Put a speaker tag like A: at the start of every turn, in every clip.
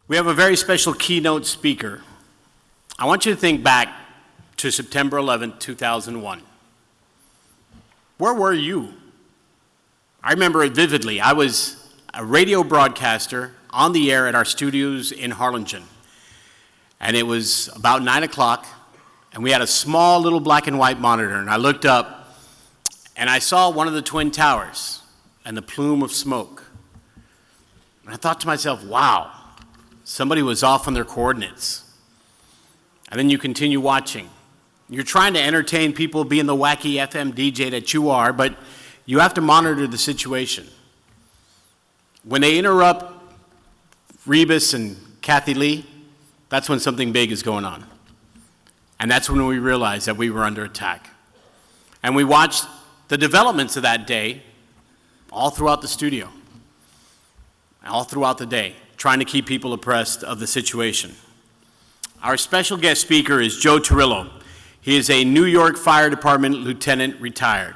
A: We have a very special keynote speaker. I want you to think back to September 11, 2001. Where were you? I remember it vividly. I was a radio broadcaster on the air at our studios in Harlingen. And it was about 9 o'clock, and we had a small little black and white monitor. And I looked up, and I saw one of the Twin Towers and the plume of smoke. And I thought to myself, wow, somebody was off on their coordinates. And then you continue watching. You're trying to entertain people, being the wacky FM DJ that you are, but you have to monitor the situation. When they interrupt Rebus and Kathy Lee, that's when something big is going on. And that's when we realized that we were under attack. And we watched the developments of that day all throughout the studio, all throughout the day, trying to keep people abreast of the situation. Our special guest speaker is Joe Torrillo. He is a New York Fire Department lieutenant retired.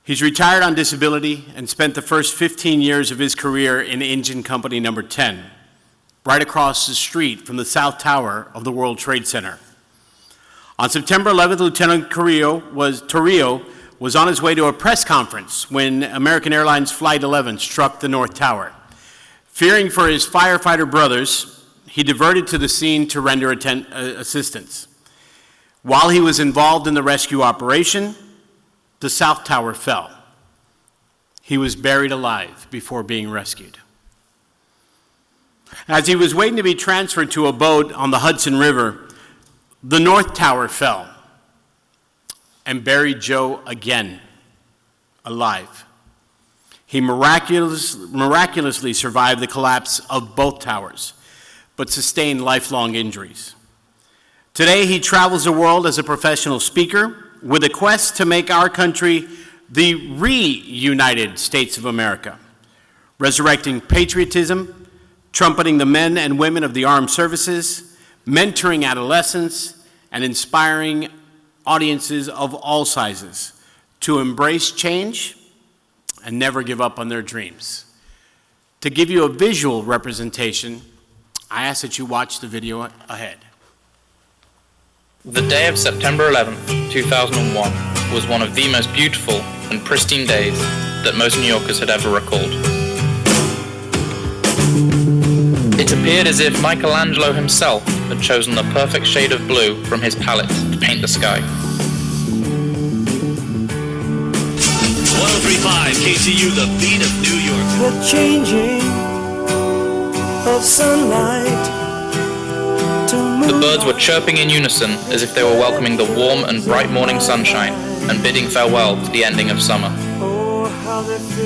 A: He's retired on disability and spent the first 15 years of his career in Engine Company Number 10, right across the street from the South Tower of the World Trade Center. On September 11th, Lieutenant Torrillo was on his way to a press conference when American Airlines Flight 11 struck the North Tower. Fearing for his firefighter brothers, he diverted to the scene to render assistance. While he was involved in the rescue operation, the South Tower fell. He was buried alive before being rescued. As he was waiting to be transferred to a boat on the Hudson River, the North Tower fell and buried Joe again, alive. He miraculously survived the collapse of both towers, but sustained lifelong injuries. Today, he travels the world as a professional speaker with a quest to make our country the reunited States of America, resurrecting patriotism, trumpeting the men and women of the armed services, mentoring adolescents, and inspiring audiences of all sizes to embrace change and never give up on their dreams. To give you a visual representation, I ask that you watch the video ahead.
B: The day of September 11th, 2001 was one of the most beautiful and pristine days that most New Yorkers had ever recalled. It appeared as if Michelangelo himself had chosen the perfect shade of blue from his palette to paint the sky.
C: 103.5 KCU, the beat of New York.
D: The changing of sunlight.
B: The birds were chirping in unison as if they were welcoming the warm and bright morning sunshine and bidding farewell to the ending of summer.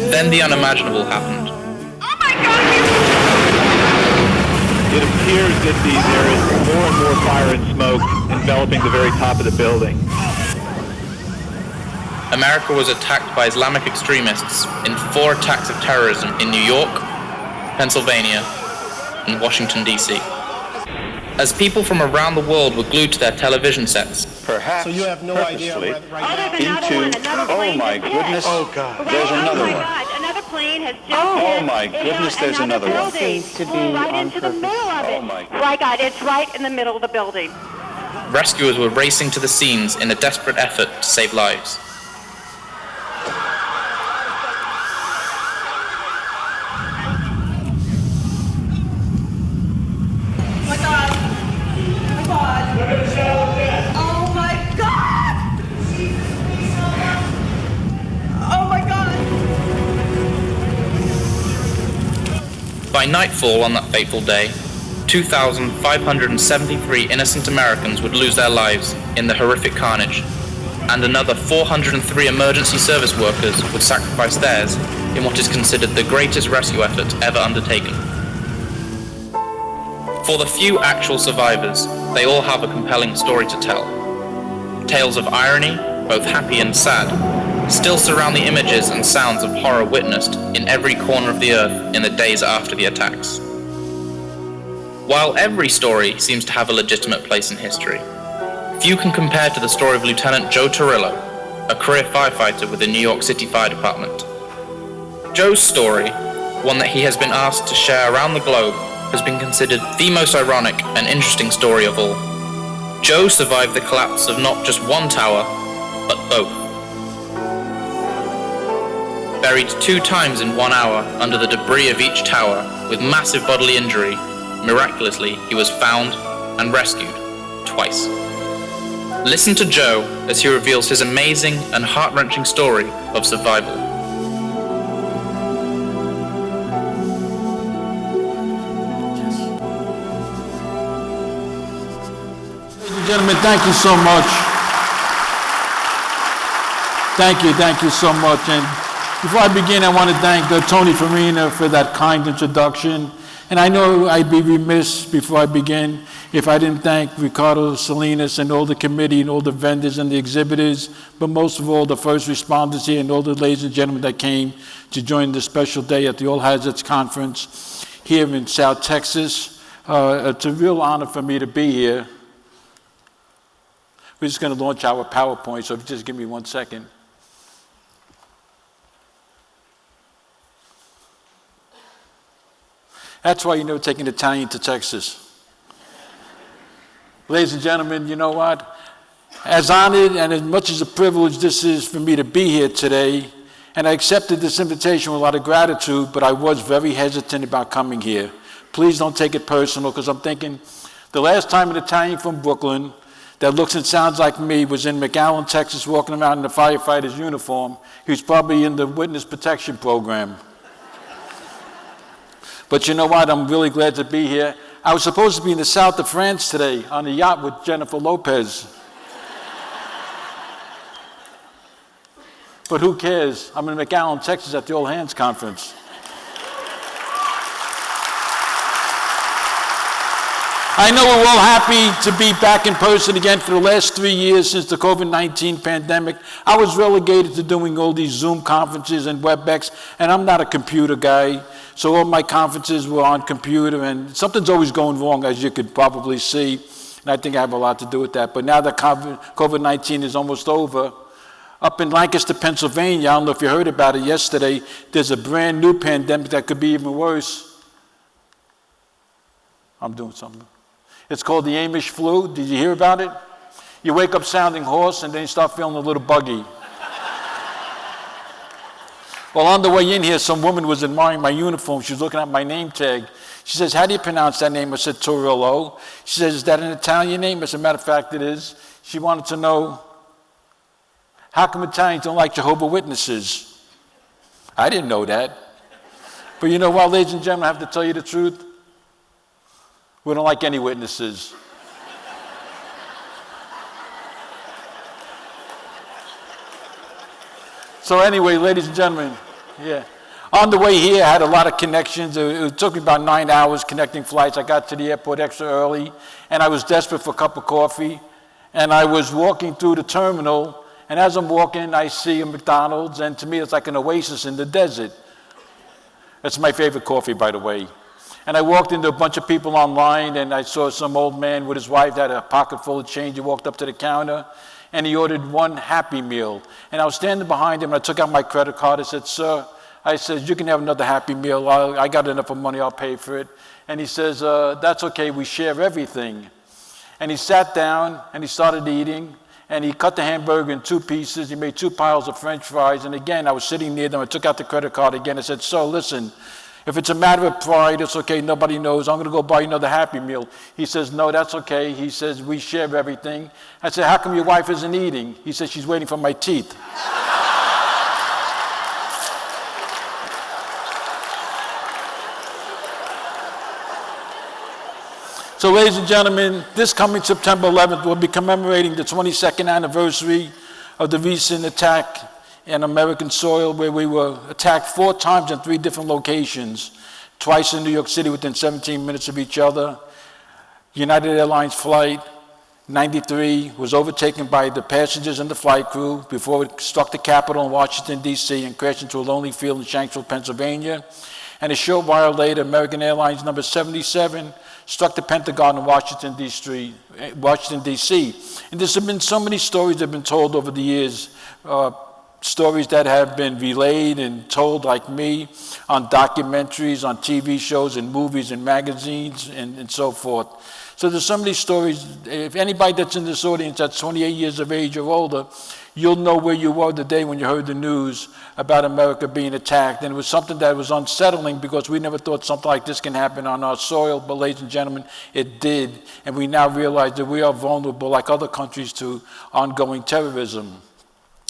B: Then the unimaginable happened.
E: Oh my God!
F: It appears that there is more and more fire and smoke enveloping the very top of the building.
B: America was attacked by Islamic extremists in 4 attacks of terrorism in New York, Pennsylvania, and Washington, D.C. As people from around the world were glued to their television sets.
G: Perhaps
H: so you have no idea
G: into,
E: Oh
G: my goodness,
H: oh God.
G: There's another one.
E: Another plane has just
G: Oh my goodness, there's another one.
E: Seems to be right into the middle of it.
G: Oh my.
E: My God, it's right in the middle of the building.
B: Rescuers were racing to the scenes in a desperate effort to save lives. By nightfall on that fateful day, 2,573 innocent Americans would lose their lives in the horrific carnage, and another 403 emergency service workers would sacrifice theirs in what is considered the greatest rescue effort ever undertaken. For the few actual survivors, they all have a compelling story to tell. Tales of irony, both happy and sad, still surround the images and sounds of horror witnessed in every corner of the earth in the days after the attacks. While every story seems to have a legitimate place in history, few can compare to the story of Lieutenant Joe Torrillo, a career firefighter with the New York City Fire Department. Joe's story, one that he has been asked to share around the globe, has been considered the most ironic and interesting story of all. Joe survived the collapse of not just one tower, but both. Buried 2 times in 1 hour under the debris of each tower with massive bodily injury, miraculously he was found and rescued twice. Listen to Joe as he reveals his amazing and heart-wrenching story of survival.
H: Ladies and gentlemen, thank you so much. Thank you so much. And before I begin, I want to thank Tony Farina for that kind introduction. And I know I'd be remiss before I begin if I didn't thank Ricardo Salinas and all the committee and all the vendors and the exhibitors, but most of all the first responders here and all the ladies and gentlemen that came to join this special day at the All Hazards Conference here in South Texas. It's a real honor for me to be here. We're just going to launch our PowerPoint, so just give me 1 second. That's why you never take an Italian to Texas. Ladies and gentlemen, you know what? As honored and as much as a privilege this is for me to be here today, and I accepted this invitation with a lot of gratitude, but I was very hesitant about coming here. Please don't take it personal, because I'm thinking the last time an Italian from Brooklyn that looks and sounds like me was in McAllen, Texas, walking around in a firefighter's uniform. He was probably in the witness protection program. But you know what? I'm really glad to be here. I was supposed to be in the south of France today on a yacht with Jennifer Lopez. But who cares? I'm in McAllen, Texas at the All Hands Conference. I know we're all happy to be back in person again. For the last 3 years since the COVID-19 pandemic, I was relegated to doing all these Zoom conferences and WebEx, and I'm not a computer guy, so all my conferences were on computer, and something's always going wrong, as you could probably see, and I think I have a lot to do with that. But now that COVID-19 is almost over, up in Lancaster, Pennsylvania, I don't know if you heard about it yesterday, there's a brand new pandemic that could be even worse. I'm doing something. It's called the Amish flu. Did you hear about it? You wake up sounding hoarse and then you start feeling a little buggy. Well, on the way in here, some woman was admiring my uniform. She was looking at my name tag. She says, "How do you pronounce that name?" I said, "Torrillo." She says, "Is that an Italian name?" As a matter of fact, it is. She wanted to know, how come Italians don't like Jehovah's Witnesses? I didn't know that. But you know what, ladies and gentlemen, I have to tell you the truth. We don't like any witnesses. So anyway, ladies and gentlemen, yeah. On the way here, I had a lot of connections. It took me about 9 hours connecting flights. I got to the airport extra early, and I was desperate for a cup of coffee. And I was walking through the terminal, and as I'm walking, I see a McDonald's, and to me, it's like an oasis in the desert. That's my favorite coffee, by the way. And I walked into a bunch of people online, and I saw some old man with his wife that had a pocket full of change. He walked up to the counter, and he ordered one Happy Meal. And I was standing behind him, and I took out my credit card. I said, "Sir," I said, "you can have another Happy Meal. I got enough of money. I'll pay for it." And he says, "That's okay. We share everything." And he sat down, and he started eating, and he cut the hamburger in 2 pieces. He made 2 piles of French fries. And again, I was sitting near them. I took out the credit card again. I said, "So listen, if it's a matter of pride, it's okay, nobody knows. I'm going to go buy another Happy Meal." He says, "No, that's okay." He says, "We share everything." I said, "How come your wife isn't eating?" He says, "She's waiting for my teeth." So ladies and gentlemen, this coming September 11th, we'll be commemorating the 22nd anniversary of the recent attack in American soil, where we were attacked 4 times in 3 different locations, twice in New York City within 17 minutes of each other. United Airlines Flight 93 was overtaken by the passengers and the flight crew before it struck the Capitol in Washington, D.C. and crashed into a lonely field in Shanksville, Pennsylvania. And a short while later, American Airlines number 77 struck the Pentagon in Washington, D.C. And there's been so many stories that have been told over the years. stories that have been relayed and told like me on documentaries, on TV shows and movies and magazines and so forth. So there's so many stories. If anybody that's in this audience that's 28 years of age or older, you'll know where you were the day when you heard the news about America being attacked. And it was something that was unsettling because we never thought something like this can happen on our soil. But ladies and gentlemen, it did. And we now realize that we are vulnerable, like other countries, to ongoing terrorism.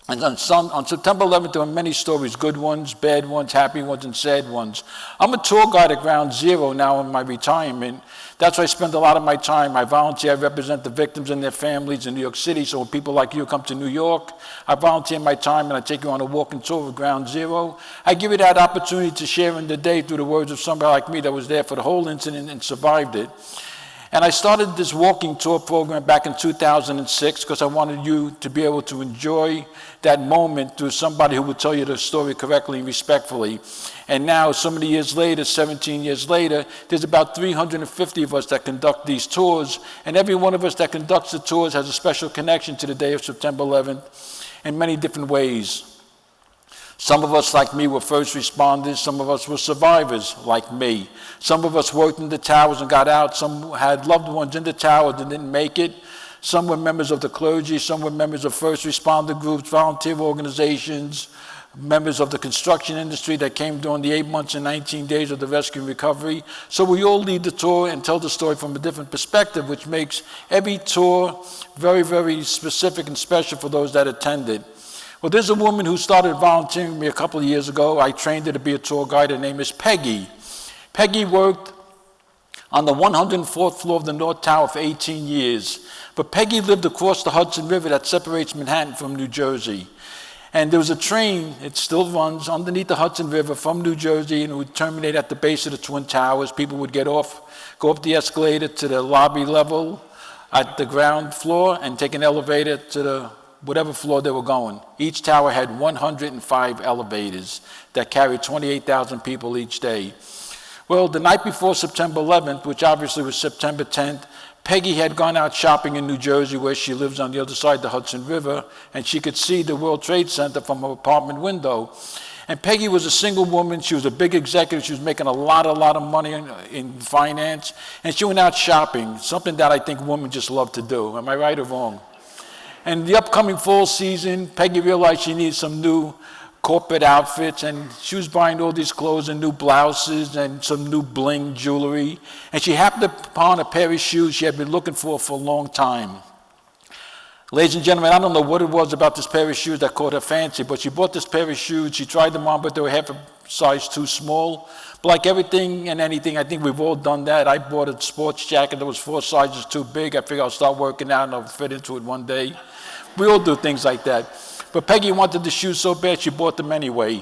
H: And on September 11th, there were many stories, good ones, bad ones, happy ones, and sad ones. I'm a tour guide at Ground Zero now in my retirement. That's where I spend a lot of my time. I volunteer, I represent the victims and their families in New York City. So when people like you come to New York, I volunteer my time and I take you on a walking tour of Ground Zero. I give you that opportunity to share in the day through the words of somebody like me that was there for the whole incident and survived it. And I started this walking tour program back in 2006 because I wanted you to be able to enjoy that moment through somebody who would tell you the story correctly and respectfully. And now, so many years later, 17 years later, there's about 350 of us that conduct these tours. And every one of us that conducts the tours has a special connection to the day of September 11th in many different ways. Some of us, like me, were first responders. Some of us were survivors, like me. Some of us worked in the towers and got out. Some had loved ones in the towers and didn't make it. Some were members of the clergy. Some were members of first responder groups, volunteer organizations, members of the construction industry that came during the 8 months and 19 days of the rescue and recovery. So we all lead the tour and tell the story from a different perspective, which makes every tour very, very specific and special for those that attended. Well, there's a woman who started volunteering with me a couple of years ago. I trained her to be a tour guide. Her name is Peggy. Peggy worked on the 104th floor of the North Tower for 18 years. But Peggy lived across the Hudson River that separates Manhattan from New Jersey. And there was a train, it still runs, underneath the Hudson River from New Jersey, and it would terminate at the base of the Twin Towers. People would get off, go up the escalator to the lobby level at the ground floor and take an elevator to the whatever floor they were going. Each tower had 105 elevators that carried 28,000 people each day. Well, the night before September 11th, which obviously was September 10th, Peggy had gone out shopping in New Jersey, where she lives on the other side of the Hudson River, and she could see the World Trade Center from her apartment window. And Peggy was a single woman. She was a big executive. She was making a lot of money in finance. And she went out shopping, something that I think women just love to do. Am I right or wrong? And the upcoming fall season, Peggy realized she needed some new corporate outfits, and she was buying all these clothes and new blouses and some new bling jewelry. And she happened upon a pair of shoes she had been looking for a long time. Ladies and gentlemen, I don't know what it was about this pair of shoes that caught her fancy, but she bought this pair of shoes. She tried them on, but they were half a size too small. But like everything and anything, I think we've all done that. I bought a sports jacket that was 4 sizes too big. I figured I'll start working out and I'll fit into it one day. We all do things like that. But Peggy wanted the shoes so bad, she bought them anyway.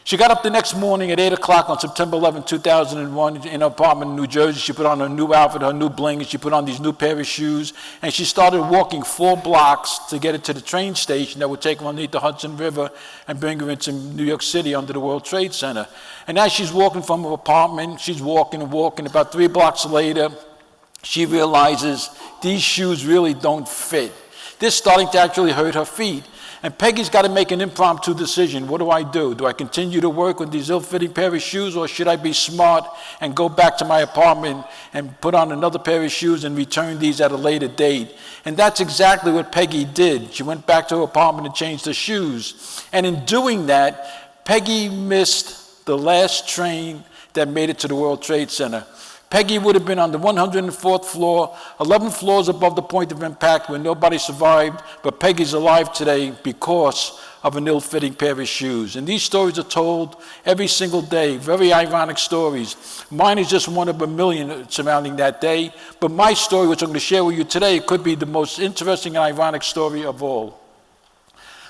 H: She got up the next morning at 8 o'clock on September 11, 2001, in her apartment in New Jersey. She put on her new outfit, her new bling, and she put on these new pair of shoes. And she started walking 4 blocks to get her to the train station that would take her underneath the Hudson River and bring her into New York City under the World Trade Center. And as she's walking from her apartment, she's walking and walking. About 3 blocks later, she realizes these shoes really don't fit. They're starting to actually hurt her feet. And Peggy's got to make an impromptu decision. What do I do? Do I continue to work with these ill-fitting pair of shoes, or should I be smart and go back to my apartment and put on another pair of shoes and return these at a later date? And that's exactly what Peggy did. She went back to her apartment and changed her shoes. And in doing that, Peggy missed the last train that made it to the World Trade Center. Peggy would have been on the 104th floor, 11 floors above the point of impact where nobody survived, but Peggy's alive today because of an ill-fitting pair of shoes. And these stories are told every single day, very ironic stories. Mine is just one of a million surrounding that day, but my story, which I'm going to share with you today, could be the most interesting and ironic story of all.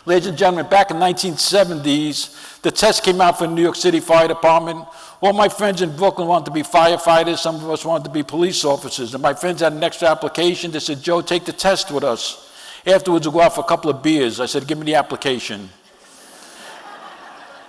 H: Ladies and gentlemen, back in the 1970s, the test came out for the New York City Fire Department. All my friends in Brooklyn wanted to be firefighters. Some of us wanted to be police officers. And my friends had an extra application. They said, Joe, take the test with us. Afterwards, we'll go out for a couple of beers. I said, give me the application.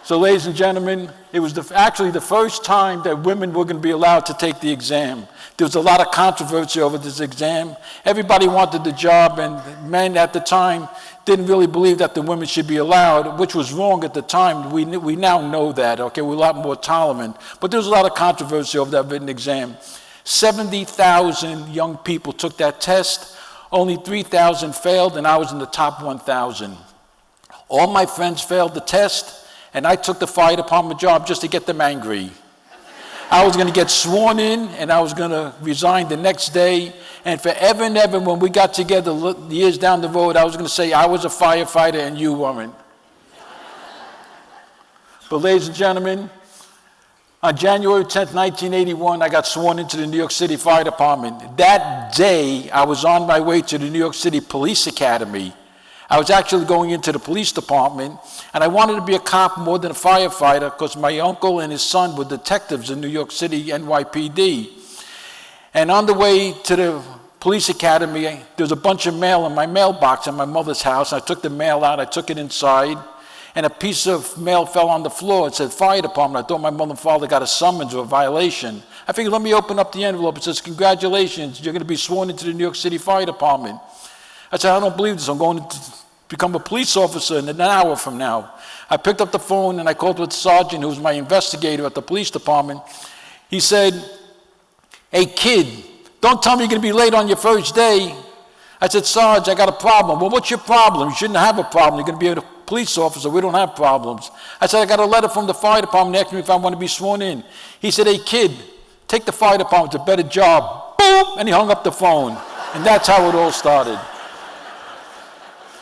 H: So, ladies and gentlemen, it was actually the first time that women were going to be allowed to take the exam. There was a lot of controversy over this exam. Everybody wanted the job, and men at the time didn't really believe that the women should be allowed, which was wrong at the time. We now know that, okay? We're a lot more tolerant. But there was a lot of controversy over that written exam. 70,000 young people took that test. Only 3,000 failed, and I was in the top 1,000. All my friends failed the test, and I took the fire department job just to get them angry. I was going to get sworn in, and I was going to resign the next day. And forever and ever, when we got together years down the road, I was going to say I was a firefighter and you weren't. But ladies and gentlemen, on January 10th, 1981, I got sworn into the New York City Fire Department. That day, I was on my way to the New York City Police Academy. I was actually going into the police department, and I wanted to be a cop more than a firefighter because my uncle and his son were detectives in New York City, NYPD. And on the way to the police academy, there was a bunch of mail in my mailbox at my mother's house. I took the mail out, I took it inside, and a piece of mail fell on the floor. It said fire department. I thought my mother and father got a summons or a violation. I figured, let me open up the envelope. It says, congratulations, you're going to be sworn into the New York City Fire Department. I said, I don't believe this. I'm going to become a police officer in an hour from now. I picked up the phone and I called with the sergeant, who was my investigator at the police department. He said, hey kid, don't tell me you're going to be late on your first day. I said, Sarge, I got a problem. Well, what's your problem? You shouldn't have a problem. You're going to be a police officer. We don't have problems. I said, I got a letter from the fire department asking me if I want to be sworn in. He said, hey kid, take the fire department. It's a better job. Boom! And he hung up the phone. And that's how it all started.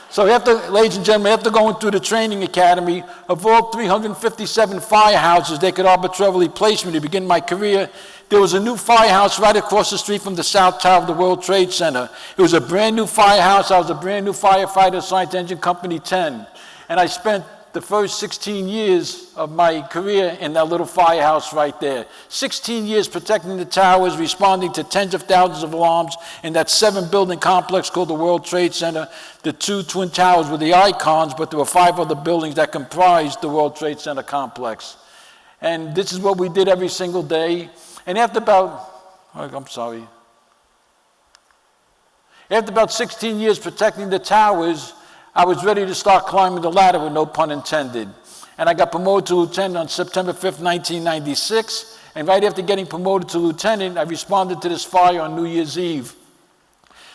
H: So ladies and gentlemen, after going through the training academy, of all 357 firehouses they could arbitrarily place me to begin my career, there was a new firehouse right across the street from the South Tower of the World Trade Center. It was a brand new firehouse. I was a brand new firefighter assigned to Engine Company 10. And I spent the first 16 years of my career in that little firehouse right there. 16 years protecting the towers, responding to tens of thousands of alarms in that 7-building complex called the World Trade Center. The 2 twin towers were the icons, but there were 5 other buildings that comprised the World Trade Center complex. And this is what we did every single day. And after about 16 years protecting the towers, I was ready to start climbing the ladder, with no pun intended. And I got promoted to lieutenant on September 5th, 1996. And right after getting promoted to lieutenant, I responded to this fire on New Year's Eve.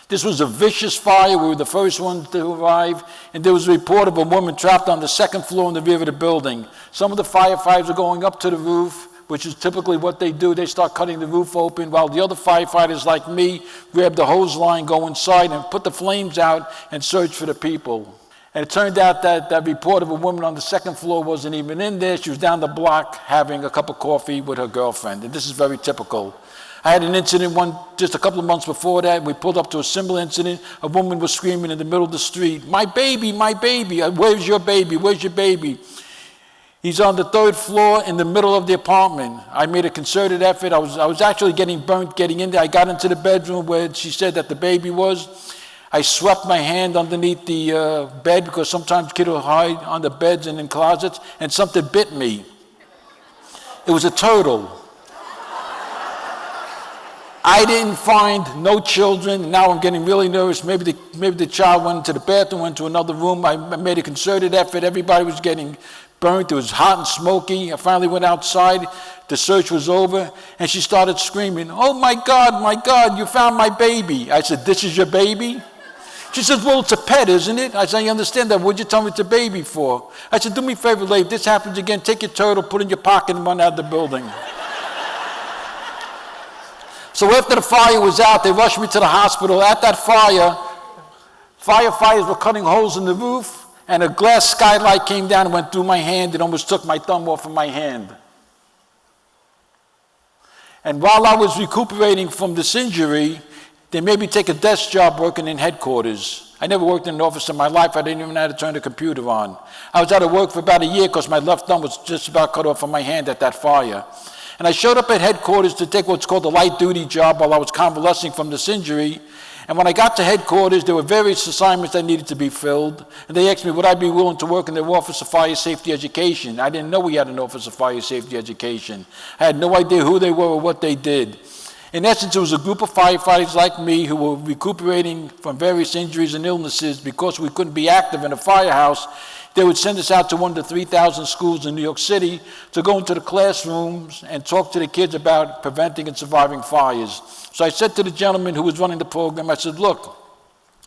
H: This was a vicious fire. We were the first ones to arrive. And there was a report of a woman trapped on the 2nd floor in the rear of the building. Some of the firefighters were going up to the roof, which is typically what they do. They start cutting the roof open, while the other firefighters, like me, grab the hose line, go inside, and put the flames out and search for the people. And it turned out that that report of a woman on the 2nd floor wasn't even in there. She was down the block having a cup of coffee with her girlfriend. And this is very typical. I had an incident just a couple of months before that. We pulled up to a similar incident. A woman was screaming in the middle of the street, my baby, where's your baby, where's your baby? He's on the 3rd floor in the middle of the apartment. I made a concerted effort. I was actually getting burnt getting in there. I got into the bedroom where she said that the baby was. I swept my hand underneath the bed, because sometimes kids will hide on the beds and in closets, and something bit me. It was a turtle. I didn't find no children. Now I'm getting really nervous. Maybe the child went into the bathroom, went to another room. I made a concerted effort. Everybody was getting burnt. It was hot and smoky. I finally went outside. The search was over, and she started screaming, oh my God, you found my baby. I said, this is your baby? She says, well, it's a pet, isn't it? I said, I understand that. What'd you tell me it's a baby for? I said, do me a favor, lady. If this happens again, take your turtle, put it in your pocket, and run out of the building. So after the fire was out, they rushed me to the hospital. At that fire, firefighters were cutting holes in the roof, and a glass skylight came down and went through my hand and almost took my thumb off of my hand. And while I was recuperating from this injury, they made me take a desk job working in headquarters. I never worked in an office in my life. I didn't even know how to turn the computer on. I was out of work for about a year because my left thumb was just about cut off from my hand at that fire. And I showed up at headquarters to take what's called a light duty job while I was convalescing from this injury. And when I got to headquarters, there were various assignments that needed to be filled. And they asked me, would I be willing to work in their Office of Fire Safety Education? I didn't know we had an Office of Fire Safety Education. I had no idea who they were or what they did. In essence, it was a group of firefighters like me who were recuperating from various injuries and illnesses because we couldn't be active in a firehouse. They would send us out to one of the 3,000 schools in New York City to go into the classrooms and talk to the kids about preventing and surviving fires. So I said to the gentleman who was running the program, I said, look,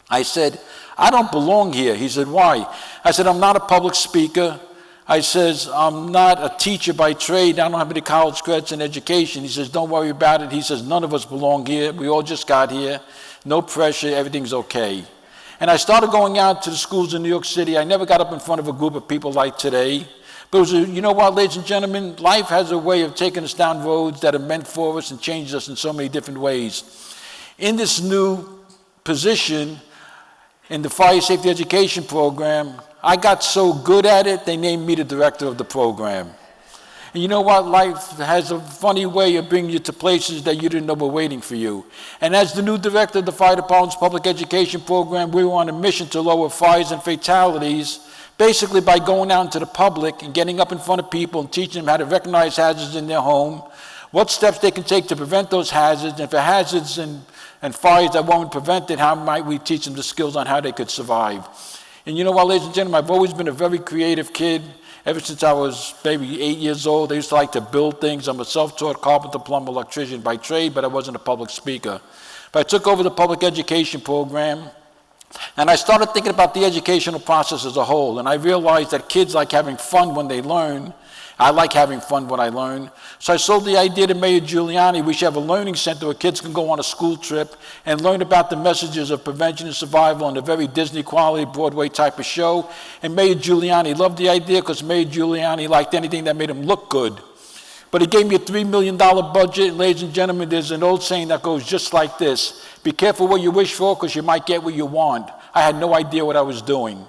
H: I said, I don't belong here. He said, why? I said, I'm not a public speaker. I says, I'm not a teacher by trade. I don't have any college credits in education. He says, don't worry about it. He says, none of us belong here. We all just got here. No pressure. Everything's okay. And I started going out to the schools in New York City. I never got up in front of a group of people like today. But it was you know what, ladies and gentlemen, life has a way of taking us down roads that are meant for us and changes us in so many different ways. In this new position in the Fire Safety Education Program, I got so good at it, they named me the director of the program. And you know what? Life has a funny way of bringing you to places that you didn't know were waiting for you. And as the new director of the Fire Department's Public Education Program, we were on a mission to lower fires and fatalities, basically by going out into the public and getting up in front of people and teaching them how to recognize hazards in their home, what steps they can take to prevent those hazards, and if there are hazards and fires that weren't prevented, how might we teach them the skills on how they could survive. And you know what, ladies and gentlemen, I've always been a very creative kid. Ever since I was maybe 8 years old, I used to like to build things. I'm a self-taught carpenter, plumber, electrician by trade, but I wasn't a public speaker. But I took over the public education program, and I started thinking about the educational process as a whole, and I realized that kids like having fun when they learn. I like having fun when I learn. So I sold the idea to Mayor Giuliani. We should have a learning center where kids can go on a school trip and learn about the messages of prevention and survival on a very Disney quality Broadway type of show. And Mayor Giuliani loved the idea because Mayor Giuliani liked anything that made him look good. But he gave me a $3 million budget. And ladies and gentlemen, there's an old saying that goes just like this. Be careful what you wish for because you might get what you want. I had no idea what I was doing.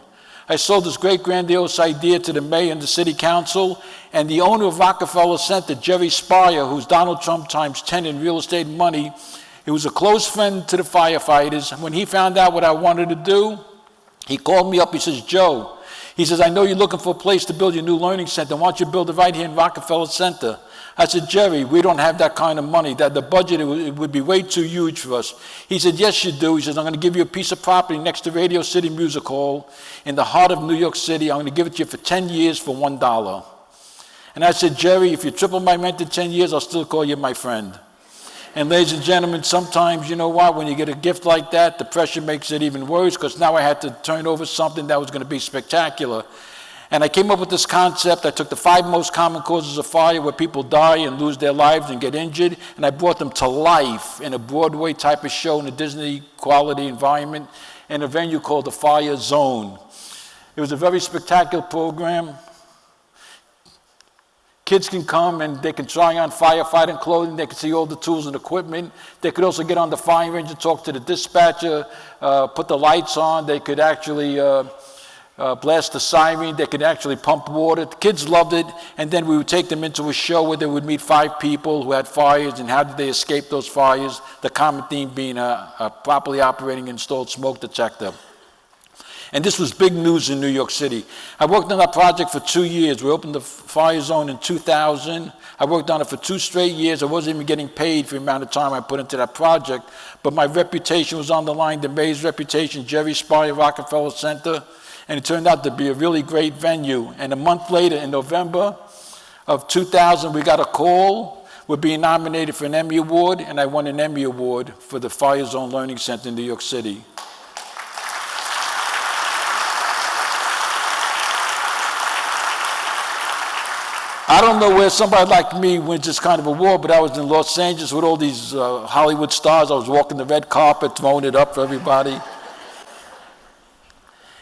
H: I sold this great grandiose idea to the mayor and the city council, and the owner of Rockefeller Center, Jerry Spire, who's Donald Trump times 10 in real estate money, he was a close friend to the firefighters. When he found out what I wanted to do, he called me up. He says, Joe, he says, I know you're looking for a place to build your new learning center. Why don't you build it right here in Rockefeller Center? I said, Jerry, we don't have that kind of money. That the budget it would be way too huge for us. He said, yes, you do. He says, I'm going to give you a piece of property next to Radio City Music Hall in the heart of New York City. I'm going to give it to you for 10 years for $1. And I said, Jerry, if you triple my rent in 10 years, I'll still call you my friend. And ladies and gentlemen, sometimes, you know what, when you get a gift like that, the pressure makes it even worse because now I had to turn over something that was going to be spectacular. And I came up with this concept. I took the 5 most common causes of fire where people die and lose their lives and get injured, and I brought them to life in a Broadway type of show in a Disney quality environment in a venue called the Fire Zone. It was a very spectacular program. Kids can come and they can try on firefighting clothing. They can see all the tools and equipment. They could also get on the fire engine, talk to the dispatcher, put the lights on. They could actually blast the siren. They could actually pump water. The kids loved it. And then we would take them into a show where they would meet 5 people who had fires and how did they escape those fires, the common theme being a properly operating installed smoke detector. And this was big news in New York City. I worked on that project for 2 years. We opened the fire zone in 2000. I worked on it for 2 straight years. I wasn't even getting paid for the amount of time I put into that project. But my reputation was on the line, the mayor's reputation, Jerry Spire, Rockefeller Center. And it turned out to be a really great venue. And a month later, in November of 2000, we got a call. We're being nominated for an Emmy Award, and I won an Emmy Award for the Fire Zone Learning Center in New York City. I don't know where somebody like me wins this kind of award, but I was in Los Angeles with all these Hollywood stars. I was walking the red carpet, throwing it up for everybody.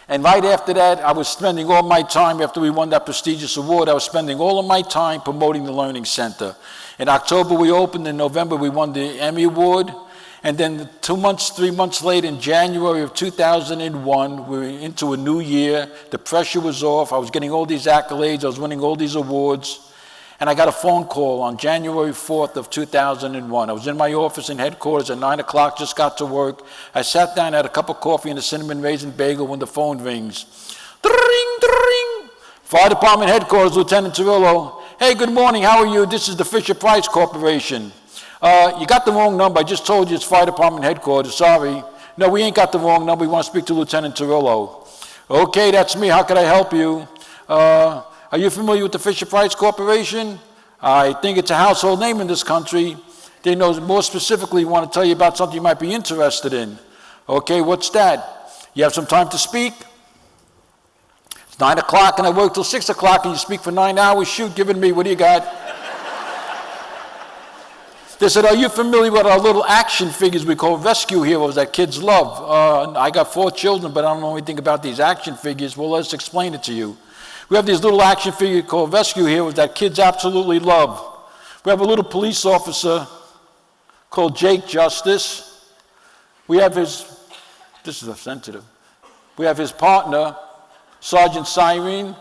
H: And right after that, I was spending all my time, after we won that prestigious award, I was spending all of my time promoting the Learning Center. In October, we opened. In November, we won the Emmy Award. And then 2 months, 3 months later, in January of 2001, we were into a new year. The pressure was off. I was getting all these accolades. I was winning all these awards. and I got a phone call on January 4th of 2001. I was in my office in headquarters at 9 o'clock, just got to work. I sat down, had a cup of coffee and a cinnamon raisin bagel when the phone rings. Dring, dring. Fire Department headquarters, Lieutenant Torrillo. Hey, good morning, how are you? This is the Fisher-Price Corporation. You got the wrong number. I just told you it's Fire Department headquarters, sorry. No, we ain't got the wrong number. We want to speak to Lieutenant Torrillo. Okay, that's me. How can I help you? Are you familiar with the Fisher-Price Corporation? I think it's a household name in this country. They know more specifically want to tell you about something you might be interested in. Okay, what's that? You have some time to speak? It's 9 o'clock and I work till 6 o'clock and you speak for 9 hours? Shoot, give it to me. What do you got? They said, are you familiar with our little action figures we call rescue heroes that kids love? I got 4 children, but I don't know anything about these action figures. Well, let's explain it to you. We have these little action figures called rescue heroes that kids absolutely love. We have a little police officer called Jake Justice. We have his, this is sensitive. We have his partner, Sergeant Siren.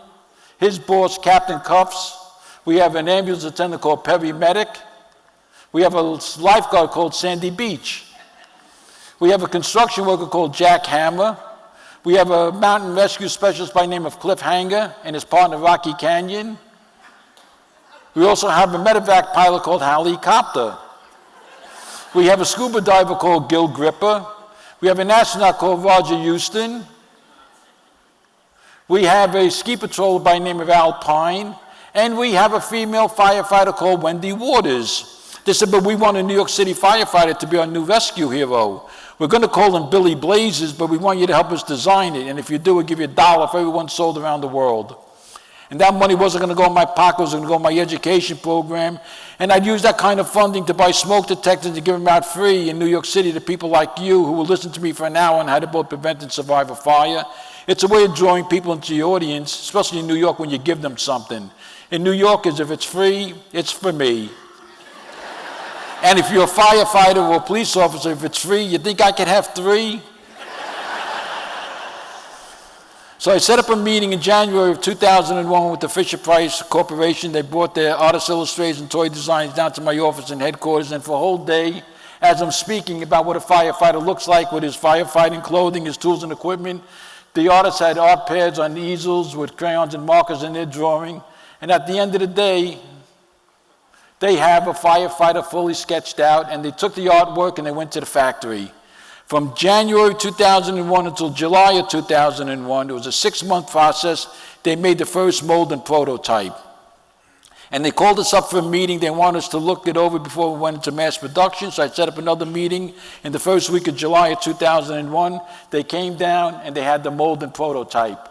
H: His boss, Captain Cuffs. We have an ambulance attendant called Perry Medic. We have a lifeguard called Sandy Beach. We have a construction worker called Jack Hammer. We have a mountain rescue specialist by the name of Cliff Hanger and his partner Rocky Canyon. We also have a medevac pilot called Helicopter. We have a scuba diver called Gil Gripper. We have an astronaut called Roger Houston. We have a ski patroller by the name of Alpine. And we have a female firefighter called Wendy Waters. They said, but we want a New York City firefighter to be our new rescue hero. We're going to call him Billy Blazes, but we want you to help us design it. And if you do, we'll give you $1 for every one sold around the world. And that money wasn't going to go in my pocket, it was going to go in my education program. And I'd use that kind of funding to buy smoke detectors and give them out free in New York City to people like you who will listen to me for an hour on how to both prevent and survive a fire. It's a way of drawing people into the audience, especially in New York when you give them something. In New Yorkers, if it's free, it's for me. And if you're a firefighter or a police officer, if it's free, you think I could have 3? So I set up a meeting in January of 2001 with the Fisher-Price Corporation. They brought their artist illustrators and toy designs down to my office and headquarters. And for a whole day, as I'm speaking about what a firefighter looks like with his firefighting clothing, his tools and equipment, the artists had art pads on easels with crayons and markers in their drawing. And at the end of the day, they have a firefighter fully sketched out, and they took the artwork and they went to the factory. From January 2001 until July of 2001, it was a 6-month process. They made the first mold and prototype. And they called us up for a meeting. They wanted us to look it over before we went into mass production. So I set up another meeting in the first week of July of 2001. They came down and they had the mold and prototype.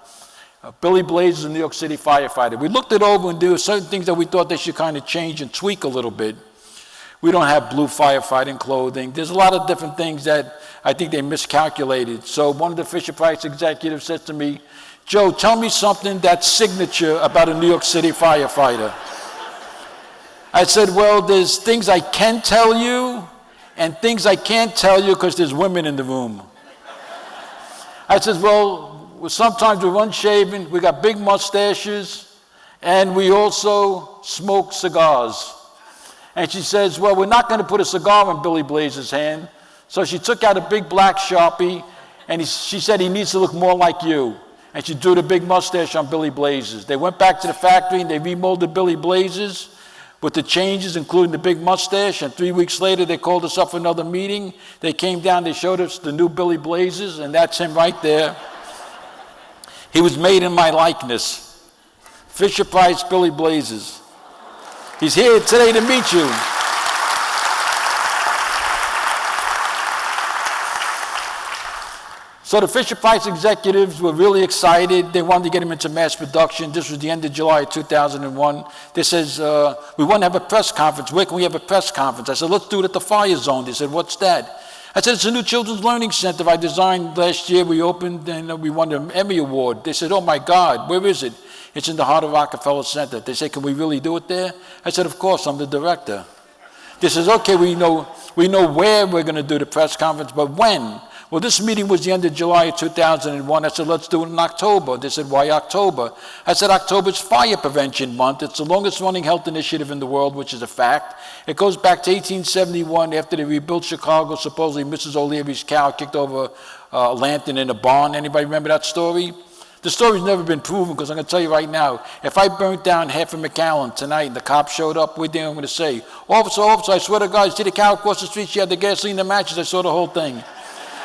H: Billy Blazes, a New York City firefighter. We looked it over and there were certain things that we thought they should kind of change and tweak a little bit. We don't have blue firefighting clothing. There's a lot of different things that I think they miscalculated. So one of the Fisher-Price executives said to me, Joe, tell me something that's signature about a New York City firefighter. I said, well, there's things I can tell you and things I can't tell you because there's women in the room. I said, well, sometimes we're unshaven, we got big mustaches, and we also smoke cigars. And she says, well, we're not going to put a cigar in Billy Blazes' hand. So she took out a big black Sharpie, and she said he needs to look more like you. And she drew the big mustache on Billy Blazes. They went back to the factory, and they remolded Billy Blazes with the changes, including the big mustache. And 3 weeks later, they called us up for another meeting. They came down, they showed us the new Billy Blazes, and that's him right there. He was made in my likeness. Fisher-Price Billy Blazes. He's here today to meet you. So the Fisher-Price executives were really excited. They wanted to get him into mass production. This was the end of July 2001. They says, we want to have a press conference. Where can we have a press conference? I said, let's do it at the Fire Zone. They said, what's that? I said, it's a new children's learning center I designed last year. We opened and we won an Emmy Award. They said, oh my God, where is it? It's in the heart of Rockefeller Center. They said, can we really do it there? I said, of course, I'm the director. They says, okay, we know where we're going to do the press conference, but when? Well, this meeting was the end of July of 2001. I said, let's do it in October. They said, why October? I said, October's Fire Prevention Month. It's the longest running health initiative in the world, which is a fact. It goes back to 1871 after they rebuilt Chicago. Supposedly Mrs. O'Leary's cow kicked over a lantern in a barn. Anybody remember that story? The story's never been proven, because I'm going to tell you right now, if I burnt down half of McAllen tonight and the cops showed up, what are I'm going to say? Officer, I swear to God, see the cow across the street? She had the gasoline and matches. I saw the whole thing.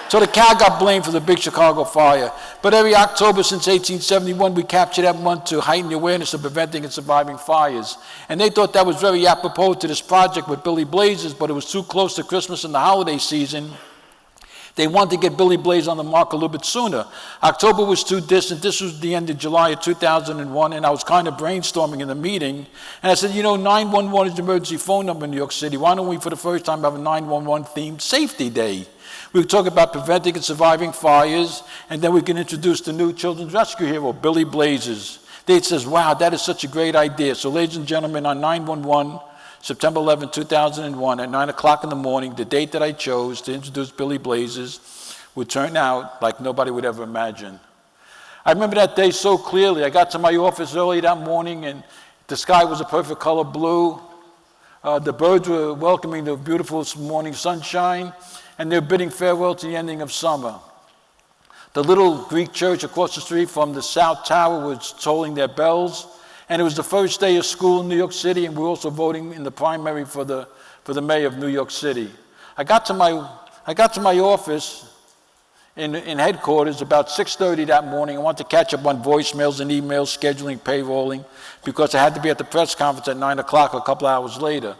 H: So the cow got blamed for the big Chicago fire. But every October since 1871, we captured that month to heighten the awareness of preventing and surviving fires. And they thought that was very apropos to this project with Billy Blazes, but it was too close to Christmas and the holiday season. They wanted to get Billy Blaze on the mark a little bit sooner. October was too distant. This was the end of July of 2001, and I was kind of brainstorming in the meeting. And I said, 911 is the emergency phone number in New York City. Why don't we, for the first time, have a 911-themed safety day? We talk about preventing and surviving fires, and then we can introduce the new children's rescue hero, Billy Blazes. They says, wow, that is such a great idea. So ladies and gentlemen, on 911, September 11, 2001, at 9 o'clock in the morning, the date that I chose to introduce Billy Blazes would turn out like nobody would ever imagine. I remember that day so clearly. I got to my office early that morning, and the sky was a perfect color blue. The birds were welcoming the beautiful morning sunshine, and they're bidding farewell to the ending of summer. The little Greek church across the street from the South Tower was tolling their bells. And it was the first day of school in New York City, and we were also voting in the primary for the mayor of New York City. I got to my office in headquarters about 6:30 that morning. I wanted to catch up on voicemails and emails, scheduling, payrolling, because I had to be at the press conference at 9 o'clock a couple hours later.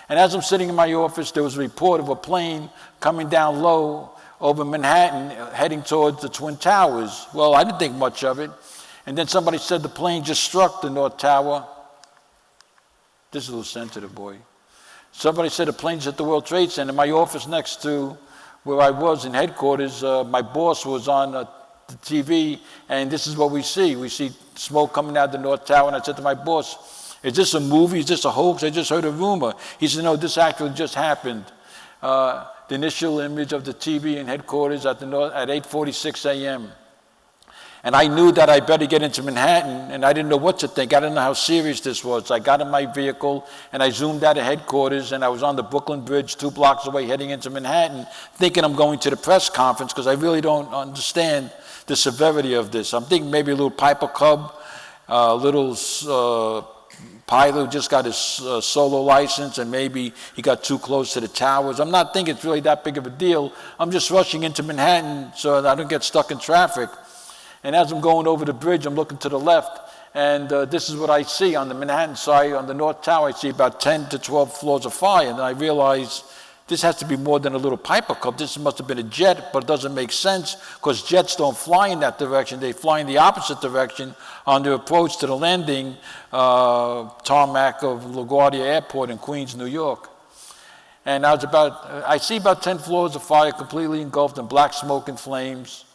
H: And as I'm sitting in my office, there was a report of a plane coming down low over Manhattan, heading towards the Twin Towers. Well, I didn't think much of it. And then somebody said the plane just struck the North Tower. This is a little sensitive, boy. Somebody said the plane hit the World Trade Center. My office next to where I was in headquarters, my boss was on the TV, and this is what we see. We see smoke coming out of the North Tower, and I said to my boss, is this a movie? Is this a hoax? I just heard a rumor. He said, no, this actually just happened. The initial image of the TV in headquarters at 8:46 a.m. And I knew that I better get into Manhattan, and I didn't know what to think. I didn't know how serious this was. I got in my vehicle, and I zoomed out of headquarters, and I was on the Brooklyn Bridge 2 blocks away heading into Manhattan, thinking I'm going to the press conference, because I really don't understand the severity of this. I'm thinking maybe a little Piper Cub, a little pilot who just got his solo license, and maybe he got too close to the towers. I'm not thinking it's really that big of a deal. I'm just rushing into Manhattan so that I don't get stuck in traffic. And as I'm going over the bridge, I'm looking to the left, and this is what I see on the Manhattan side. On the North Tower, I see about 10 to 12 floors of fire, and I realize this has to be more than a little Piper Cub. This must have been a jet, but it doesn't make sense, because jets don't fly in that direction. They fly in the opposite direction on their approach to the landing tarmac of LaGuardia Airport in Queens, New York. And I see about 10 floors of fire completely engulfed in black smoke and flames.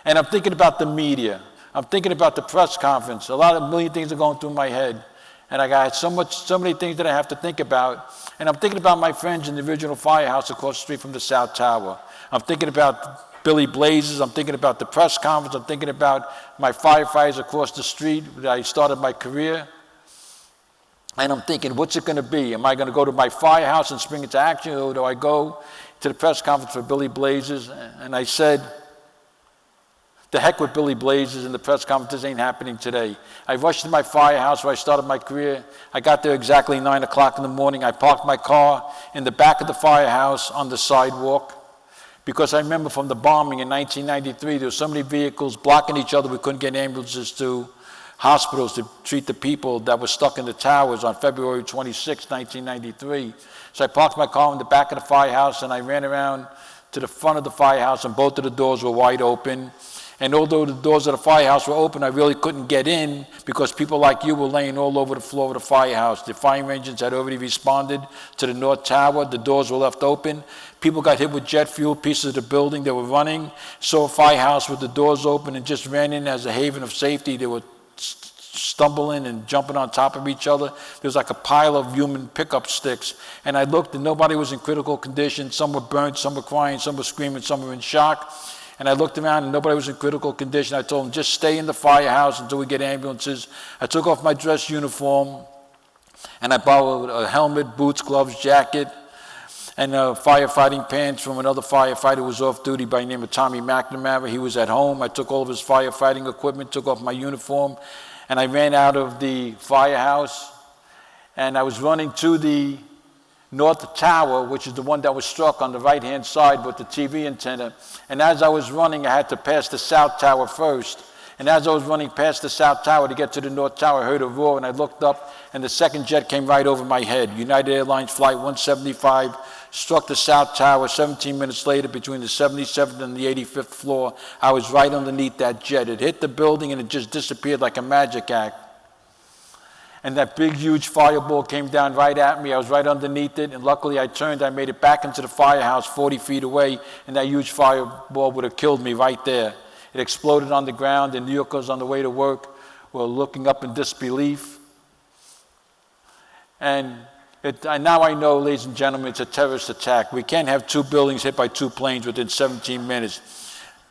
H: And I'm thinking about the media. I'm thinking about the press conference. A million things are going through my head. And I got so many things that I have to think about. And I'm thinking about my friends in the original firehouse across the street from the South Tower. I'm thinking about Billy Blazes. I'm thinking about the press conference. I'm thinking about my firefighters across the street that I started my career. And I'm thinking, what's it going to be? Am I going to go to my firehouse and spring into action, or do I go to the press conference for Billy Blazes? And I said, the heck with Billy Blazes and the press conference. This ain't happening today. I rushed to my firehouse where I started my career. I got there exactly 9 o'clock in the morning. I parked my car in the back of the firehouse on the sidewalk, because I remember from the bombing in 1993, there were so many vehicles blocking each other, we couldn't get ambulances to hospitals to treat the people that were stuck in the towers on February 26, 1993. So I parked my car in the back of the firehouse, and I ran around to the front of the firehouse, and both of the doors were wide open. And although the doors of the firehouse were open, I really couldn't get in, because people like you were laying all over the floor of the firehouse. The fire engines had already responded to the North Tower. The doors were left open. People got hit with jet fuel, pieces of the building. They were running, saw a firehouse with the doors open, and just ran in as a haven of safety. There were stumbling and jumping on top of each other. There was like a pile of human pickup sticks. And I looked and nobody was in critical condition. Some were burnt, some were crying, some were screaming, some were in shock. And I looked around and nobody was in critical condition. I told them, just stay in the firehouse until we get ambulances. I took off my dress uniform and I borrowed a helmet, boots, gloves, jacket, and firefighting pants from another firefighter who was off duty by the name of Tommy McNamara. He was at home. I took all of his firefighting equipment, took off my uniform, and I ran out of the firehouse. And I was running to the north tower, which is the one that was struck on the right-hand side with the TV antenna. And as I was running, I had to pass the south tower first. And as I was running past the south tower to get to the north tower, I heard a roar, and I looked up, and the second jet came right over my head. United Airlines Flight 175 struck the south tower 17 minutes later between the 77th and the 85th floor. I was right underneath that jet. It hit the building, and it just disappeared like a magic act. And that big, huge fireball came down right at me. I was right underneath it, and luckily I turned. I made it back into the firehouse 40 feet away, and that huge fireball would have killed me right there. It exploded on the ground, and New Yorkers on the way to work were looking up in disbelief. And now I know, ladies and gentlemen, it's a terrorist attack. We can't have two buildings hit by two planes within 17 minutes.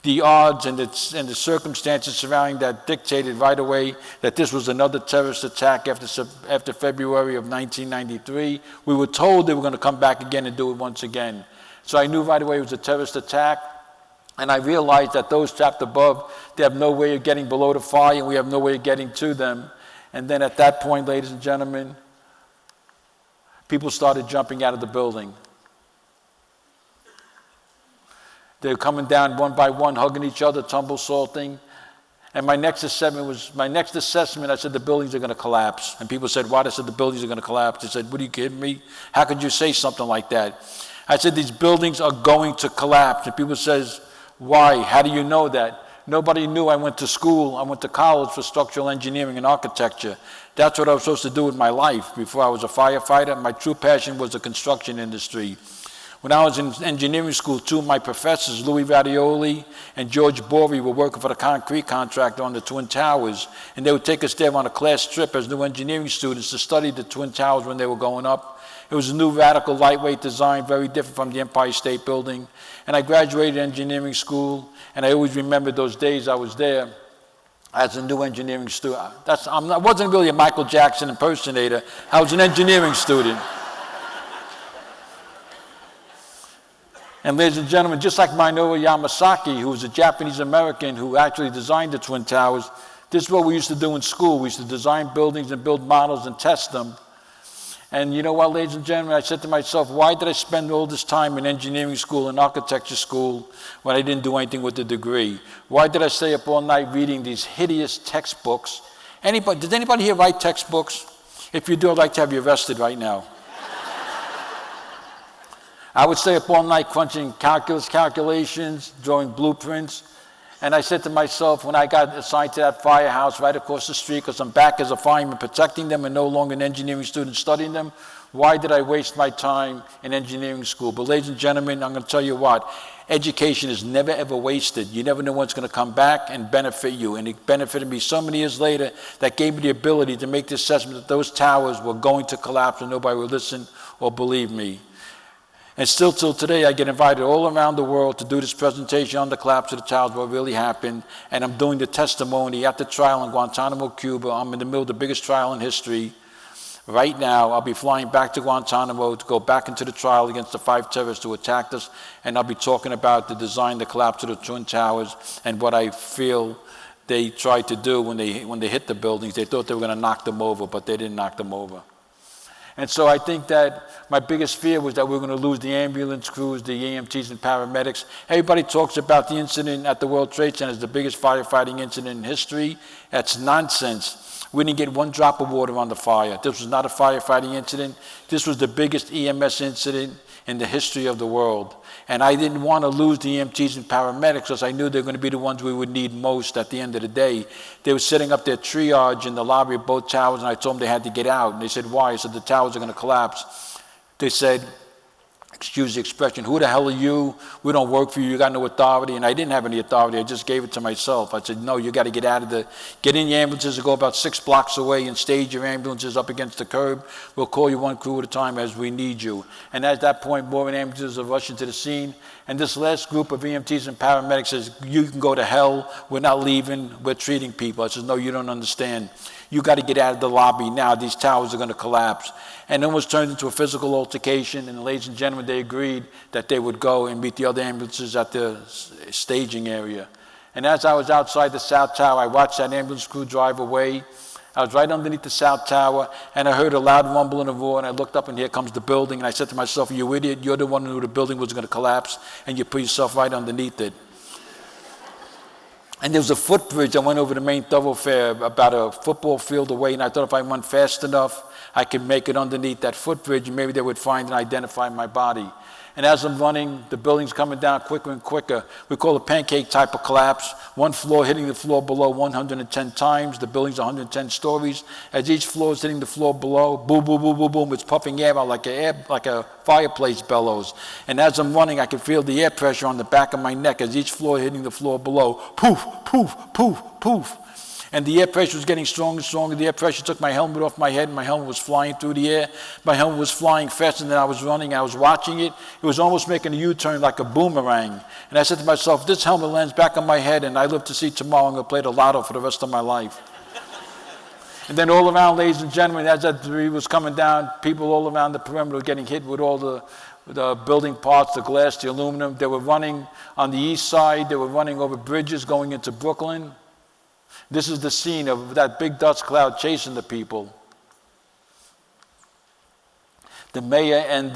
H: The odds and the circumstances surrounding that dictated right away that this was another terrorist attack after February of 1993. We were told they were going to come back again and do it once again. So I knew right away it was a terrorist attack. And I realized that those trapped above, they have no way of getting below the fire, and we have no way of getting to them. And then at that point, ladies and gentlemen, people started jumping out of the building. They were coming down one by one, hugging each other, tumble salting. And my next assessment, I said, the buildings are going to collapse. And people said, what? I said, the buildings are going to collapse. They said, what, are you kidding me? How could you say something like that? I said, these buildings are going to collapse. And people says, why? How do you know that? Nobody knew I went to school. I went to college for structural engineering and architecture. That's what I was supposed to do with my life. Before I was a firefighter, my true passion was the construction industry. When I was in engineering school, two of my professors, Louis Vadioli and George Bory, were working for the concrete contractor on the Twin Towers. And they would take us there on a class trip as new engineering students to study the Twin Towers when they were going up. It was a new, radical, lightweight design, very different from the Empire State Building. And I graduated engineering school, and I always remember those days I was there as a new engineering student. I wasn't really a Michael Jackson impersonator. I was an engineering student. And ladies and gentlemen, just like Minoru Yamasaki, who was a Japanese-American who actually designed the Twin Towers, this is what we used to do in school. We used to design buildings and build models and test them. And you know what, ladies and gentlemen, I said to myself, why did I spend all this time in engineering school and architecture school when I didn't do anything with the degree? Why did I stay up all night reading these hideous textbooks? Does anybody here write textbooks? If you do, I'd like to have you arrested right now. I would stay up all night crunching calculations, drawing blueprints. And I said to myself, when I got assigned to that firehouse right across the street, because I'm back as a fireman protecting them and no longer an engineering student studying them, why did I waste my time in engineering school? But ladies and gentlemen, I'm going to tell you what, education is never ever wasted. You never know when it's going to come back and benefit you. And it benefited me so many years later that gave me the ability to make the assessment that those towers were going to collapse and nobody would listen or believe me. And still till today, I get invited all around the world to do this presentation on the collapse of the towers, what really happened. And I'm doing the testimony at the trial in Guantanamo, Cuba. I'm in the middle of the biggest trial in history. Right now, I'll be flying back to Guantanamo to go back into the trial against the 5 terrorists who attacked us. And I'll be talking about the design, the collapse of the Twin Towers, and what I feel they tried to do when they hit the buildings. They thought they were going to knock them over, but they didn't knock them over. And so I think that my biggest fear was that we were going to lose the ambulance crews, the EMTs and paramedics. Everybody talks about the incident at the World Trade Center as the biggest firefighting incident in history. That's nonsense. We didn't get one drop of water on the fire. This was not a firefighting incident. This was the biggest EMS incident in the history of the world. And I didn't want to lose the EMTs and paramedics because I knew they were going to be the ones we would need most at the end of the day. They were setting up their triage in the lobby of both towers, and I told them they had to get out. And they said, why? I said, the towers are going to collapse. They said, excuse the expression, who the hell are you? We don't work for you. You got no authority. And I didn't have any authority. I just gave it to myself. I said, no, you got to get in your ambulances and go about 6 blocks away and stage your ambulances up against the curb. We'll call you one crew at a time as we need you. And at that point, more ambulances are rushing to the scene. And this last group of EMTs and paramedics says, you can go to hell. We're not leaving. We're treating people. I said, no, you don't understand. You got to get out of the lobby now. These towers are going to collapse. And then it was turned into a physical altercation. And ladies and gentlemen, they agreed that they would go and meet the other ambulances at the staging area. And as I was outside the South Tower, I watched that ambulance crew drive away. I was right underneath the South Tower, and I heard a loud rumble and a roar, and I looked up, and here comes the building. And I said to myself, you idiot, you're the one who knew the building was going to collapse, and you put yourself right underneath it. And there was a footbridge. I went over the main thoroughfare about a football field away, and I thought if I went fast enough, I could make it underneath that footbridge, and maybe they would find and identify my body. And as I'm running, the building's coming down quicker and quicker. We call it pancake type of collapse. One floor hitting the floor below 110 times. The building's 110 stories. As each floor is hitting the floor below, boom, boom, boom, boom, boom, it's puffing air out like a fireplace bellows. And as I'm running, I can feel the air pressure on the back of my neck as each floor hitting the floor below. Poof, poof, poof, poof. And the air pressure was getting stronger and stronger. The air pressure took my helmet off my head, and my helmet was flying through the air. My helmet was flying faster than I was running. I was watching it. It was almost making a U-turn like a boomerang. And I said to myself, this helmet lands back on my head, and I live to see tomorrow. I'm going to play the lotto for the rest of my life. And then all around, ladies and gentlemen, as that debris was coming down, people all around the perimeter were getting hit with all the building parts, the glass, the aluminum. They were running on the east side. They were running over bridges going into Brooklyn. This is the scene of that big dust cloud chasing the people. The mayor and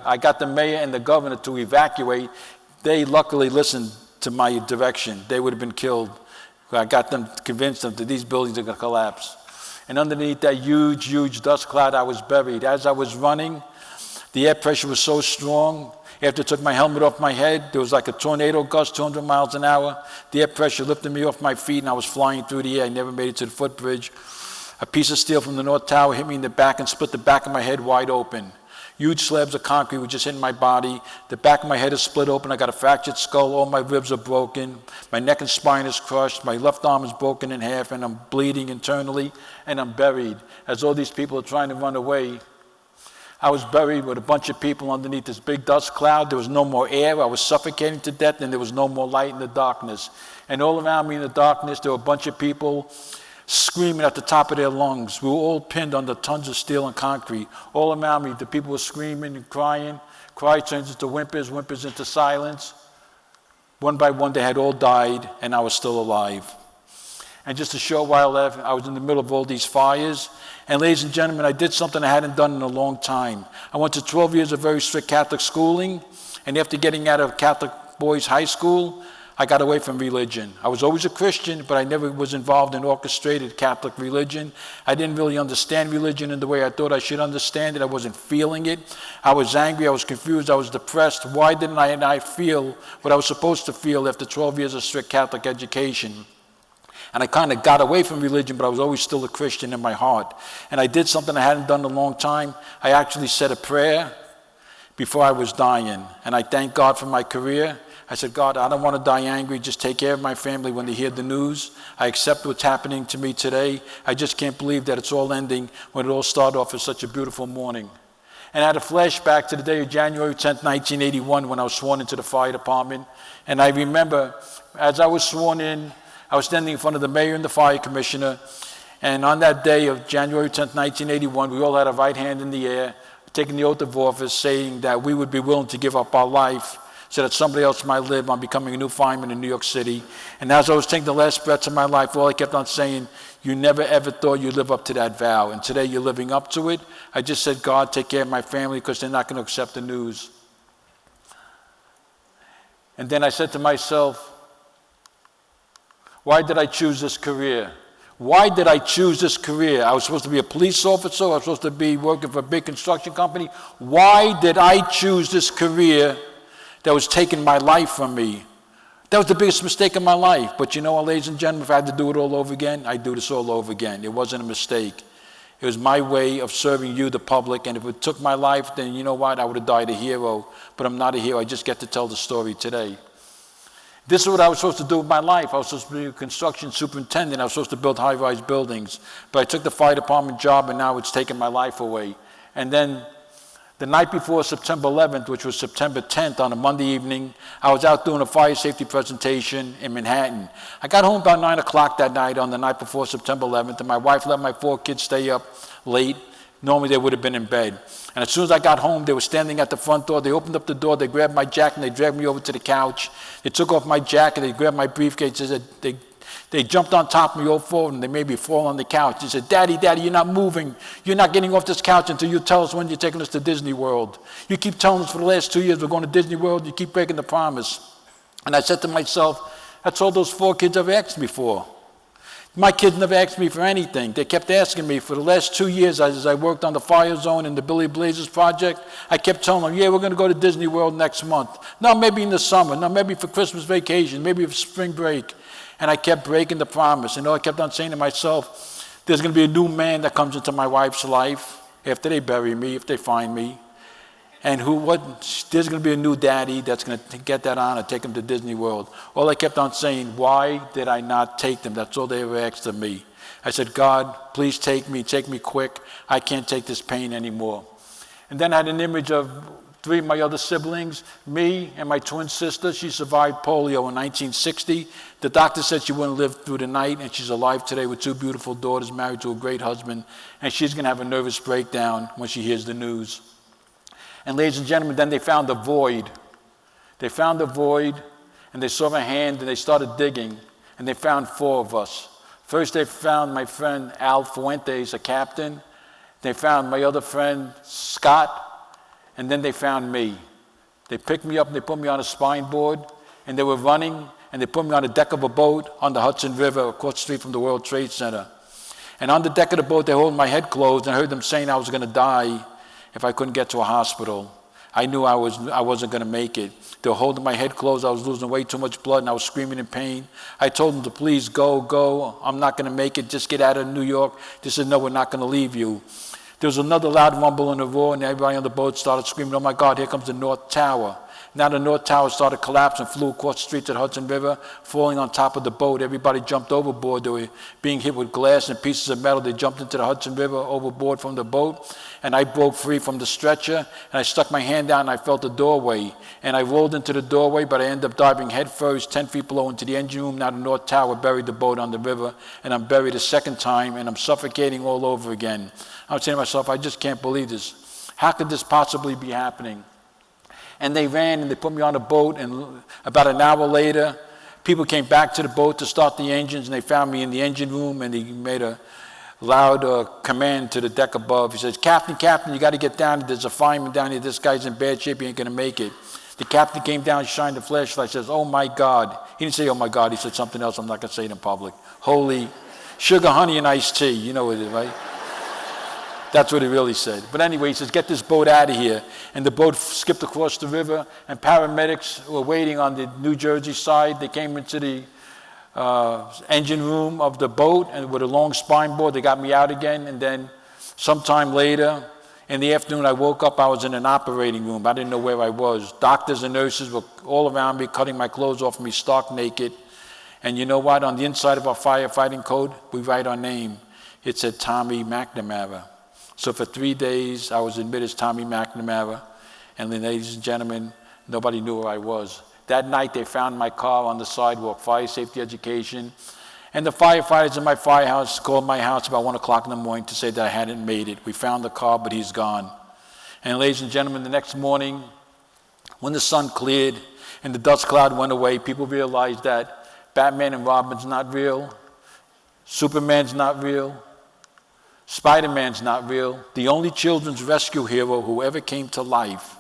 H: I got the mayor and the governor to evacuate. They luckily listened to my direction. They would have been killed. I got them, convinced them that these buildings are going to collapse. And underneath that huge, huge dust cloud, I was buried. As I was running, the air pressure was so strong. After I took my helmet off my head, there was like a tornado gust, 200 miles an hour. The air pressure lifted me off my feet, and I was flying through the air. I never made it to the footbridge. A piece of steel from the North Tower hit me in the back and split the back of my head wide open. Huge slabs of concrete were just hitting my body. The back of my head is split open. I got a fractured skull. All my ribs are broken. My neck and spine is crushed. My left arm is broken in half, and I'm bleeding internally, and I'm buried. As all these people are trying to run away, I was buried with a bunch of people underneath this big dust cloud. There was no more air. I was suffocating to death, and there was no more light in the darkness. And all around me in the darkness, there were a bunch of people screaming at the top of their lungs. We were all pinned under tons of steel and concrete. All around me, the people were screaming and crying. Cry turns into whimpers, whimpers into silence. One by one, they had all died, and I was still alive. And just a short while left, I was in the middle of all these fires. And ladies and gentlemen, I did something I hadn't done in a long time. I went to 12 years of very strict Catholic schooling. And after getting out of Catholic boys' high school, I got away from religion. I was always a Christian, but I never was involved in orchestrated Catholic religion. I didn't really understand religion in the way I thought I should understand it. I wasn't feeling it. I was angry. I was confused. I was depressed. Why didn't I feel what I was supposed to feel after 12 years of strict Catholic education? And I kind of got away from religion, but I was always still a Christian in my heart. And I did something I hadn't done in a long time. I actually said a prayer before I was dying. And I thank God for my career. I said, God, I don't want to die angry. Just take care of my family when they hear the news. I accept what's happening to me today. I just can't believe that it's all ending when it all started off as such a beautiful morning. And I had a flashback to the day of January 10th, 1981, when I was sworn into the fire department. And I remember, as I was sworn in, I was standing in front of the mayor and the fire commissioner, and on that day of January 10th, 1981, we all had our right hand in the air, taking the oath of office, saying that we would be willing to give up our life so that somebody else might live on becoming a new fireman in New York City. And as I was taking the last breaths of my life, all I kept on saying, you never ever thought you'd live up to that vow, and today you're living up to it. I just said, God, take care of my family because they're not going to accept the news. And then I said to myself, why did I choose this career? Why did I choose this career? I was supposed to be a police officer. I was supposed to be working for a big construction company. Why did I choose this career that was taking my life from me? That was the biggest mistake of my life. But you know what, ladies and gentlemen, if I had to do it all over again, I'd do this all over again. It wasn't a mistake. It was my way of serving you, the public, and if it took my life, then you know what? I would have died a hero, but I'm not a hero. I just get to tell the story today. This is what I was supposed to do with my life. I was supposed to be a construction superintendent. I was supposed to build high-rise buildings, but I took the fire department job, and now it's taken my life away. And then the night before September 11th, which was September 10th on a Monday evening, I was out doing a fire safety presentation in Manhattan. I got home about 9 o'clock that night on the night before September 11th, and my wife let my 4 kids stay up late. Normally they would have been in bed. And as soon as I got home, they were standing at the front door. They opened up the door, they grabbed my jacket, and they dragged me over to the couch. They took off my jacket, they grabbed my briefcase, they jumped on top of me all forward, and they made me fall on the couch. They said, Daddy, you're not moving. You're not getting off this couch until you tell us when you're taking us to Disney World. You keep telling us for the last 2 years we're going to Disney World. You keep breaking the promise. And I said to myself, that's all those 4 kids ever asked me for. My kids never asked me for anything. They kept asking me for the last 2 years as I worked on the fire zone and the Billy Blazers project. I kept telling them, yeah, we're going to go to Disney World next month. No, maybe in the summer. No, maybe for Christmas vacation. Maybe for spring break. And I kept breaking the promise. I kept on saying to myself, there's going to be a new man that comes into my wife's life after they bury me, if they find me. And there's going to be a new daddy that's going to get that on and take him to Disney World. All I kept on saying, why did I not take them? That's all they ever asked of me. I said, God, please take me quick. I can't take this pain anymore. And then I had an image of 3 of my other siblings, me and my twin sister. She survived polio in 1960. The doctor said she wouldn't live through the night, and she's alive today with 2 beautiful daughters, married to a great husband, and she's going to have a nervous breakdown when she hears the news. And ladies and gentlemen, then they found a void. They found a void, and they saw my hand, and they started digging, and they found 4 of us. First, they found my friend Al Fuentes, a captain. They found my other friend, Scott, and then they found me. They picked me up, and they put me on a spine board, and they were running, and they put me on the deck of a boat on the Hudson River across the street from the World Trade Center. And on the deck of the boat, they held my head closed, and I heard them saying I was going to die if I couldn't get to a hospital. I knew I wasn't going to make it. They were holding my head closed. I was losing way too much blood, and I was screaming in pain. I told them to please go. I'm not going to make it. Just get out of New York. They said, no, we're not going to leave you. There was another loud rumble and a roar, and everybody on the boat started screaming, oh, my God, here comes the North Tower. Now the North Tower started collapsing, flew across the streets at Hudson River, falling on top of the boat. Everybody jumped overboard. They were being hit with glass and pieces of metal. They jumped into the Hudson River overboard from the boat, and I broke free from the stretcher, and I stuck my hand down, and I felt a doorway. And I rolled into the doorway, but I ended up diving headfirst 10 feet below into the engine room. Now the North Tower buried the boat on the river, and I'm buried a second time, and I'm suffocating all over again. I was saying to myself, I just can't believe this. How could this possibly be happening? And they ran and they put me on a boat, and about an hour later, people came back to the boat to start the engines, and they found me in the engine room, and he made a loud command to the deck above. He says, Captain, you got to get down. There's a fireman down here. This guy's in bad shape. He ain't going to make it. The captain came down, shined the flashlight, says, oh, my God. He didn't say, oh, my God. He said something else I'm not going to say it in public. Holy sugar, honey, and iced tea. You know what it is, right? That's what he really said. But anyway, he says, get this boat out of here. And the boat skipped across the river, and paramedics were waiting on the New Jersey side. They came into the engine room of the boat, and with a long spine board, they got me out again. And then sometime later, in the afternoon, I woke up. I was in an operating room. I didn't know where I was. Doctors and nurses were all around me, cutting my clothes off me, stark naked. And you know what? On the inside of our firefighting code, we write our name. It said Tommy McNamara. So for 3 days, I was admitted as Tommy McNamara. And then, ladies and gentlemen, nobody knew where I was. That night, they found my car on the sidewalk, fire safety education. And the firefighters in my firehouse called my house about 1 o'clock in the morning to say that I hadn't made it. We found the car, but he's gone. And ladies and gentlemen, the next morning, when the sun cleared and the dust cloud went away, people realized that Batman and Robin's not real, Superman's not real, Spider-Man's not real. The only children's rescue hero who ever came to life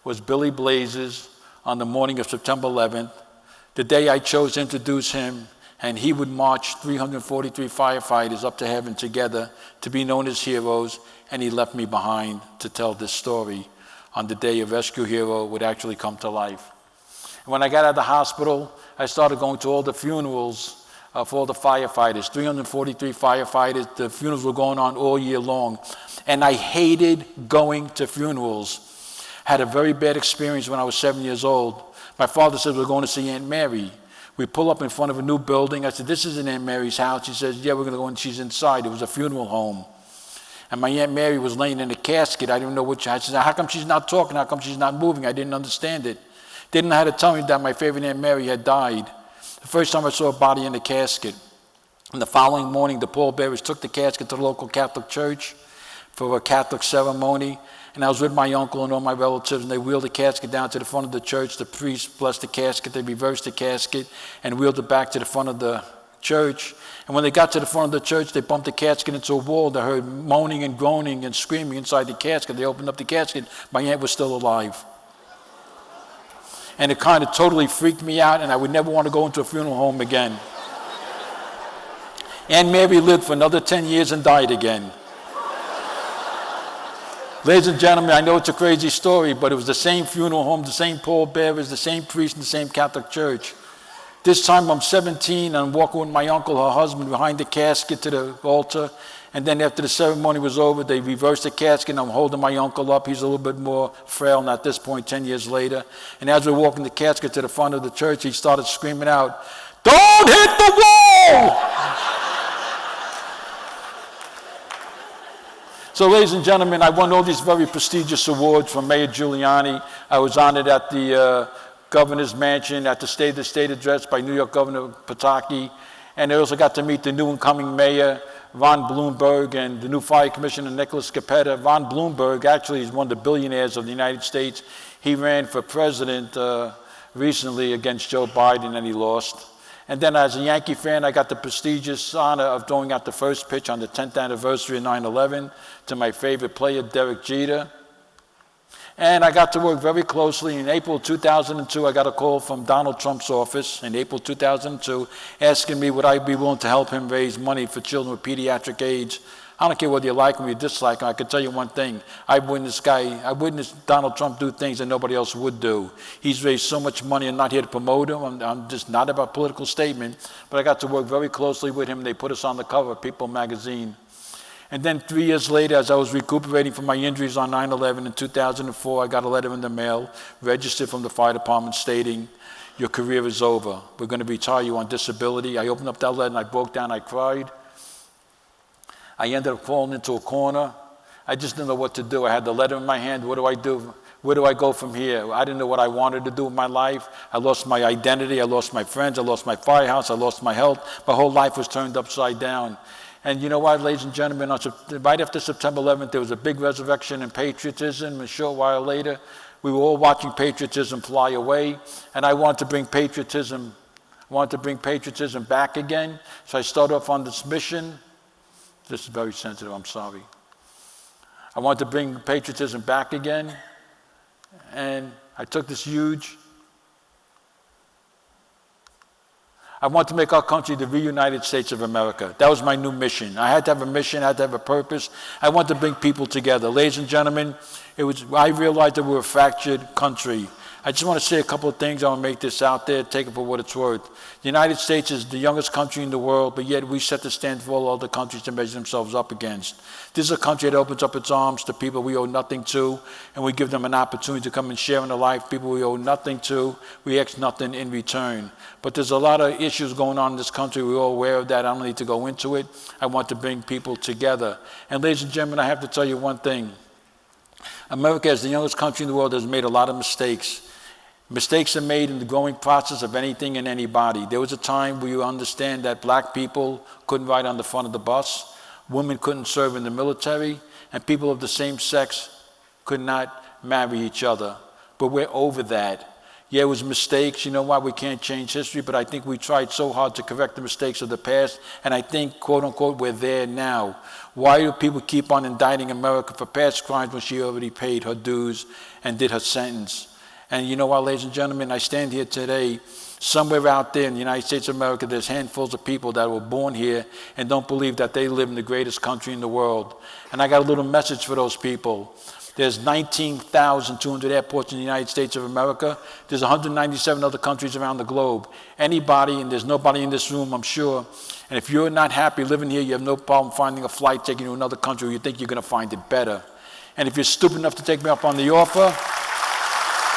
H: was Billy Blazers on the morning of September 11th, the day I chose to introduce him, and he would march 343 firefighters up to heaven together to be known as heroes, and he left me behind to tell this story on the day a rescue hero would actually come to life. And when I got out of the hospital, I started going to all the funerals for all the firefighters, 343 firefighters. The funerals were going on all year long. And I hated going to funerals. Had a very bad experience when I was 7 years old. My father said, we're going to see Aunt Mary. We pull up in front of a new building. I said, this isn't Aunt Mary's house. She says, yeah, we're going to go in. She's inside. It was a funeral home. And my Aunt Mary was laying in a casket. I didn't know which. I said, how come she's not talking? How come she's not moving? I didn't understand it. They didn't know how to tell me that my favorite Aunt Mary had died. The first time I saw a body in the casket. And the following morning, the pallbearers took the casket to the local Catholic church for a Catholic ceremony. And I was with my uncle and all my relatives, and they wheeled the casket down to the front of the church. The priest blessed the casket. They reversed the casket and wheeled it back to the front of the church. And when they got to the front of the church, they bumped the casket into a wall. They heard moaning and groaning and screaming inside the casket. They opened up the casket. My aunt was still alive. And it kind of totally freaked me out, and I would never want to go into a funeral home again. Aunt Mary lived for another 10 years and died again. Ladies and gentlemen, I know it's a crazy story, but it was the same funeral home, the same pallbearers, the same priest, and the same Catholic church. This time I'm 17, and I'm walking with my uncle, her husband, behind the casket to the altar. And then after the ceremony was over, they reversed the casket, and I'm holding my uncle up. He's a little bit more frail, and at this point, 10 years later. And as we're walking the casket to the front of the church, he started screaming out, "Don't hit the wall!" So, ladies and gentlemen, I won all these very prestigious awards from Mayor Giuliani. I was honored at the governor's mansion, at the State of the State address by New York Governor Pataki. And I also got to meet the new incoming mayor, Ron Bloomberg, and the new fire commissioner, Nicholas Capetta. Ron Bloomberg actually is one of the billionaires of the United States. He ran for president recently against Joe Biden, and he lost. And then as a Yankee fan, I got the prestigious honor of throwing out the first pitch on the 10th anniversary of 9/11 to my favorite player, Derek Jeter. And I got to work very closely. In April 2002, I got a call from Donald Trump's office in April 2002 asking me would I be willing to help him raise money for children with pediatric AIDS. I don't care whether you like him or you dislike him. I can tell you one thing. I witnessed Donald Trump do things that nobody else would do. He's raised so much money. I'm not here to promote him. I'm just not about a political statement. But I got to work very closely with him. They put us on the cover of People magazine. And then 3 years later, as I was recuperating from my injuries on 9/11 in 2004, I got a letter in the mail registered from the fire department stating, your career is over. We're going to retire you on disability. I opened up that letter and I broke down. I cried. I ended up falling into a corner. I just didn't know what to do. I had the letter in my hand. What do I do? Where do I go from here? I didn't know what I wanted to do with my life. I lost my identity. I lost my friends. I lost my firehouse. I lost my health. My whole life was turned upside down. And you know what, ladies and gentlemen, right after September 11th, there was a big resurrection in patriotism. A short while later, we were all watching patriotism fly away. And I wanted to bring patriotism back again. So I started off on this mission. This is very sensitive, I'm sorry. I wanted to bring patriotism back again. And I took this I want to make our country the reunited States of America. That was my new mission. I had to have a mission, I had to have a purpose. I want to bring people together. Ladies and gentlemen, I realized that we're a fractured country. I just want to say a couple of things. I want to make this out there, take it for what it's worth. The United States is the youngest country in the world, but yet we set the standard for all other countries to measure themselves up against. This is a country that opens up its arms to people we owe nothing to, and we give them an opportunity to come and share in their life. People we owe nothing to, we ask nothing in return. But there's a lot of issues going on in this country. We're all aware of that. I don't need to go into it. I want to bring people together. And ladies and gentlemen, I have to tell you one thing. America, as the youngest country in the world, has made a lot of mistakes. Mistakes are made in the growing process of anything and anybody. There was a time where you understand that black people couldn't ride on the front of the bus, women couldn't serve in the military, and people of the same sex could not marry each other. But we're over that. Yeah, it was mistakes. You know why? We can't change history, but I think we tried so hard to correct the mistakes of the past, and I think, quote unquote, we're there now. Why do people keep on indicting America for past crimes when she already paid her dues and did her sentence? And you know what, ladies and gentlemen, I stand here today. Somewhere out there in the United States of America, there's handfuls of people that were born here and don't believe that they live in the greatest country in the world. And I got a little message for those people. There's 19,200 airports in the United States of America. There's 197 other countries around the globe. Anybody, and there's nobody in this room, I'm sure, and if you're not happy living here, you have no problem finding a flight taking you to another country where you think you're going to find it better. And if you're stupid enough to take me up on the offer,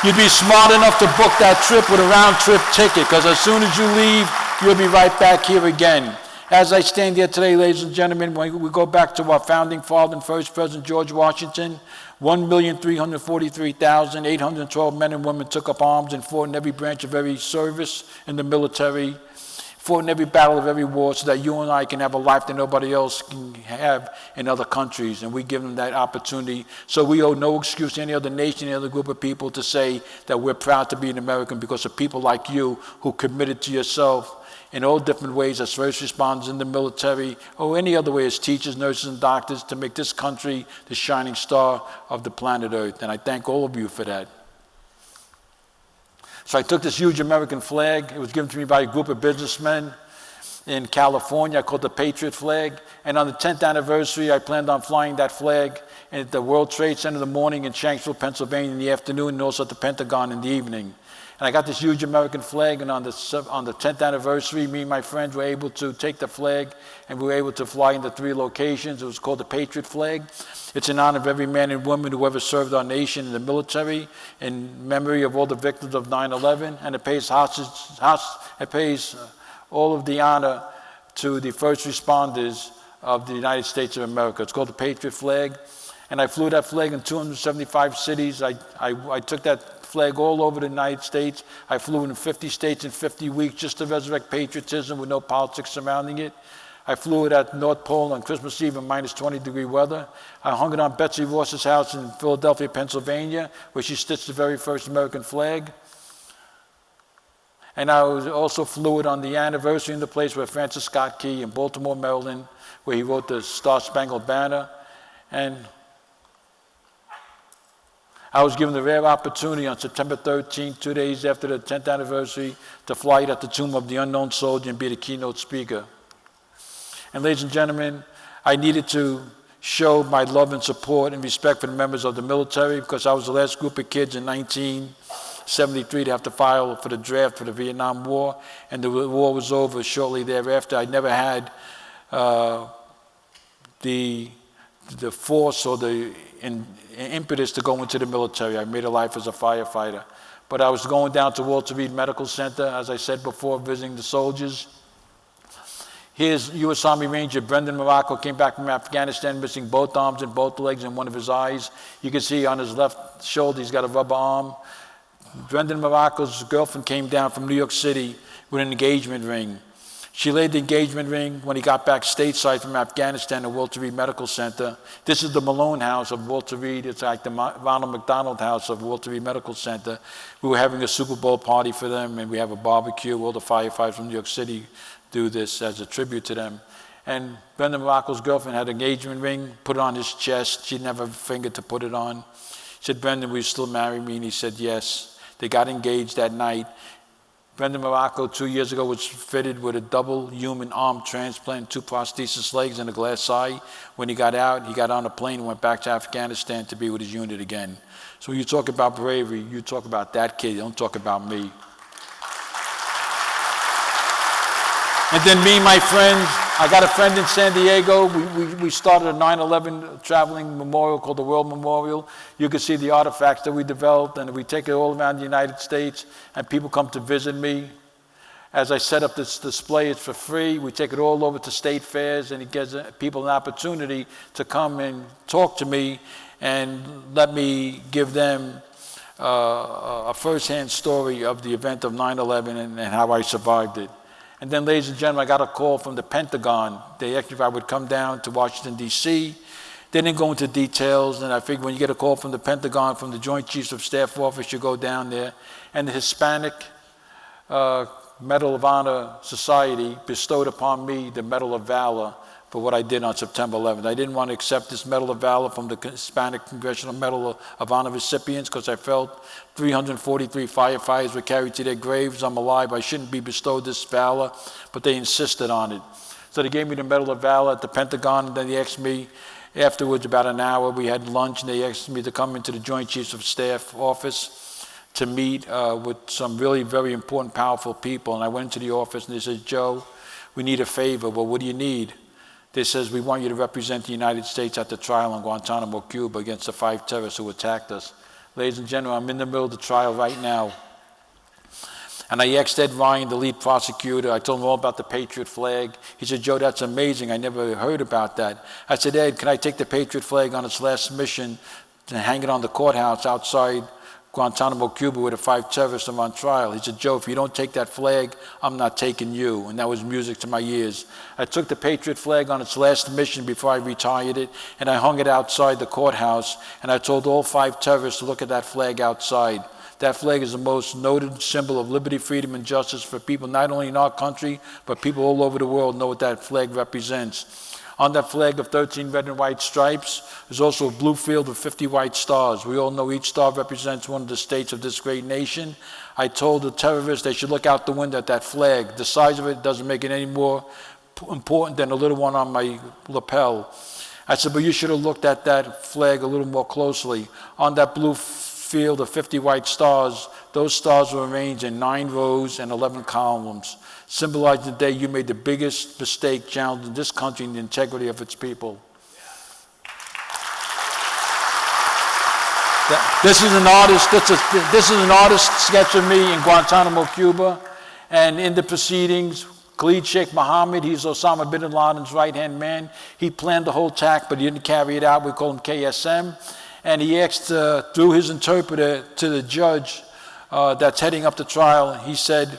H: you'd be smart enough to book that trip with a round-trip ticket, because as soon as you leave, you'll be right back here again. As I stand here today, ladies and gentlemen, when we go back to our founding father and first President George Washington, 1,343,812 men and women took up arms and fought in every branch of every service in the military, fought in every battle of every war, so that you and I can have a life that nobody else can have in other countries. And we give them that opportunity. So we owe no excuse to any other nation, any other group of people to say that we're proud to be an American because of people like you who committed to yourself in all different ways as first responders in the military or any other way as teachers, nurses, and doctors to make this country the shining star of the planet Earth. And I thank all of you for that. So I took this huge American flag. It was given to me by a group of businessmen in California. I called it the Patriot flag. And on the 10th anniversary, I planned on flying that flag at the World Trade Center in the morning, in Shanksville, Pennsylvania in the afternoon, and also at the Pentagon in the evening. And I got this huge American flag, and on the 10th anniversary, me and my friends were able to take the flag, and we were able to fly into 3 locations. It was called the Patriot flag. It's in honor of every man and woman who ever served our nation in the military, in memory of all the victims of 9/11, and it pays all of the honor to the first responders of the United States of America. It's called the Patriot flag, and I flew that flag in 275 cities. I took that flag all over the United States. I flew in 50 states in 50 weeks just to resurrect patriotism with no politics surrounding it. I flew it at North Pole on Christmas Eve in minus 20-degree weather. I hung it on Betsy Ross's house in Philadelphia, Pennsylvania, where she stitched the very first American flag. And I also flew it on the anniversary in the place where Francis Scott Key in Baltimore, Maryland, where he wrote the Star-Spangled Banner. And I was given the rare opportunity on September 13th, 2 days after the 10th anniversary, to fly at the tomb of the unknown soldier and be the keynote speaker. And ladies and gentlemen, I needed to show my love and support and respect for the members of the military because I was the last group of kids in 1973 to have to file for the draft for the Vietnam War, and the war was over shortly thereafter. I never had the force or the impetus to go into the military. I made a life as a firefighter. But I was going down to Walter Reed Medical Center, as I said before, visiting the soldiers. Here's U.S. Army Ranger Brendan Morocco, came back from Afghanistan missing both arms and both legs and one of his eyes. You can see on his left shoulder he's got a rubber arm. Brendan Morocco's girlfriend came down from New York City with an engagement ring. She laid the engagement ring when he got back stateside from Afghanistan at Walter Reed Medical Center. This is the Malone house of Walter Reed. It's like the Ronald McDonald house of Walter Reed Medical Center. We were having a Super Bowl party for them, and we have a barbecue. All the firefighters from New York City do this as a tribute to them. And Brendan Morocco's girlfriend had an engagement ring, put it on his chest. She didn't have a finger to put it on. She said, "Brendan, will you still marry me?" And he said, yes. They got engaged that night. Brendan Morocco 2 years ago was fitted with a double human arm transplant, 2 prosthesis legs, and a glass eye. When he got out, he got on a plane and went back to Afghanistan to be with his unit again. So when you talk about bravery, you talk about that kid, don't talk about me. And then me, my friends, I got a friend in San Diego. We started a 9/11 traveling memorial called the World Memorial. You can see the artifacts that we developed, and we take it all around the United States, and people come to visit me. As I set up this display, it's for free. We take it all over to state fairs, and it gives people an opportunity to come and talk to me and let me give them a first-hand story of the event of 9/11 and how I survived it. And then, ladies and gentlemen, I got a call from the Pentagon. They asked if I would come down to Washington, D.C. They didn't go into details, and I figured when you get a call from the Pentagon, from the Joint Chiefs of Staff Office, you go down there. And the Hispanic Medal of Honor Society bestowed upon me the Medal of Valor for what I did on September 11th. I didn't want to accept this Medal of Valor from the Hispanic Congressional Medal of Honor recipients because I felt 343 firefighters were carried to their graves. I'm alive. I shouldn't be bestowed this valor, but they insisted on it. So they gave me the Medal of Valor at the Pentagon, and then they asked me Afterwards, about an hour, we had lunch, and they asked me to come into the Joint Chiefs of Staff office to meet with some really very important, powerful people. And I went into the office, and they said, Joe, we need a favor. Well, what do you need? They says, we want you to represent the United States at the trial in Guantanamo, Cuba, against the 5 terrorists who attacked us. Ladies and gentlemen, I'm in the middle of the trial right now. And I asked Ed Ryan, the lead prosecutor, I told him all about the Patriot flag. He said, Joe, that's amazing. I never heard about that. I said, Ed, can I take the Patriot flag on its last mission and hang it on the courthouse outside Guantanamo, Cuba, where the 5 terrorists are on trial? He said, Joe, if you don't take that flag, I'm not taking you. And that was music to my ears. I took the Patriot flag on its last mission before I retired it, and I hung it outside the courthouse, and I told all 5 terrorists to look at that flag outside. That flag is the most noted symbol of liberty, freedom, and justice for people not only in our country, but people all over the world know what that flag represents. On that flag of 13 red and white stripes, there's also a blue field with 50 white stars. We all know each star represents one of the states of this great nation. I told the terrorists they should look out the window at that flag. The size of it doesn't make it any more important than the little one on my lapel. I said, but you should have looked at that flag a little more closely. On that blue field of 50 white stars, those stars were arranged in 9 rows and 11 columns, symbolizing the day you made the biggest mistake challenging this country and the integrity of its people. This is an artist sketch of me in Guantanamo, Cuba, and in the proceedings, Khalid Sheikh Mohammed, he's Osama bin Laden's right-hand man. He planned the whole attack, but he didn't carry it out. We call him KSM. And he asked, through his interpreter, to the judge that's heading up the trial, he said,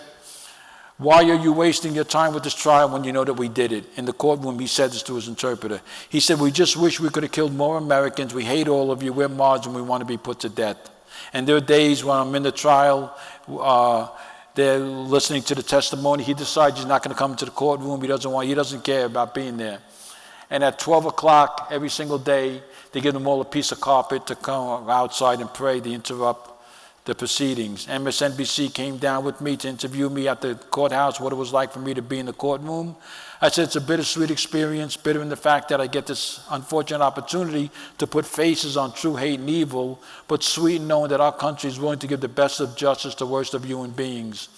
H: why are you wasting your time with this trial when you know that we did it? In the courtroom, he said this to his interpreter. He said, we just wish we could have killed more Americans. We hate all of you. We're Mods, and we want to be put to death. And there are days when I'm in the trial, they're listening to the testimony. He decides he's not going to come to the courtroom. He doesn't care about being there. And at 12 o'clock every single day, they give them all a piece of carpet to come outside and pray to interrupt the proceedings. MSNBC came down with me to interview me at the courthouse, what it was like for me to be in the courtroom. I said it's a bittersweet experience, bitter in the fact that I get this unfortunate opportunity to put faces on true hate and evil, but sweet in knowing that our country is willing to give the best of justice to the worst of human beings.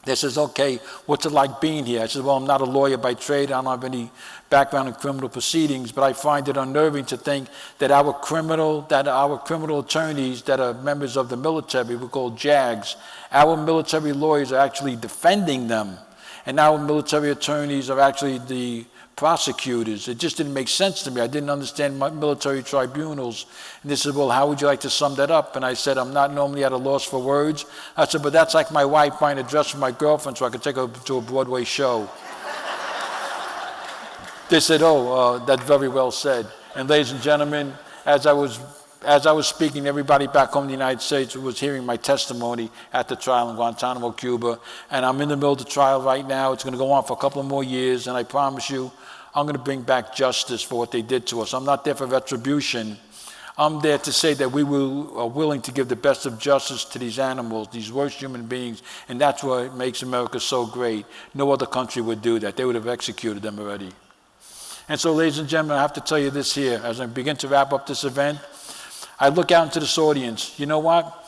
H: They says, okay, what's it like being here? I said, well, I'm not a lawyer by trade. I don't have any background in criminal proceedings, but I find it unnerving to think that our criminal attorneys that are members of the military, we call JAGs, our military lawyers are actually defending them. And our military attorneys are actually the prosecutors. It just didn't make sense to me. I didn't understand military tribunals. And they said, well, how would you like to sum that up? And I said, I'm not normally at a loss for words. I said, but that's like my wife buying a dress for my girlfriend so I could take her to a Broadway show. They said, oh, that's very well said. And ladies and gentlemen, as I was speaking, everybody back home in the United States was hearing my testimony at the trial in Guantanamo, Cuba. And I'm in the middle of the trial right now. It's going to go on for a couple of more years. And I promise you, I'm going to bring back justice for what they did to us. I'm not there for retribution. I'm there to say that we are willing to give the best of justice to these animals, these worst human beings. And that's what makes America so great. No other country would do that. They would have executed them already. And so, ladies and gentlemen, I have to tell you this here. As I begin to wrap up this event, I look out into this audience. You know what?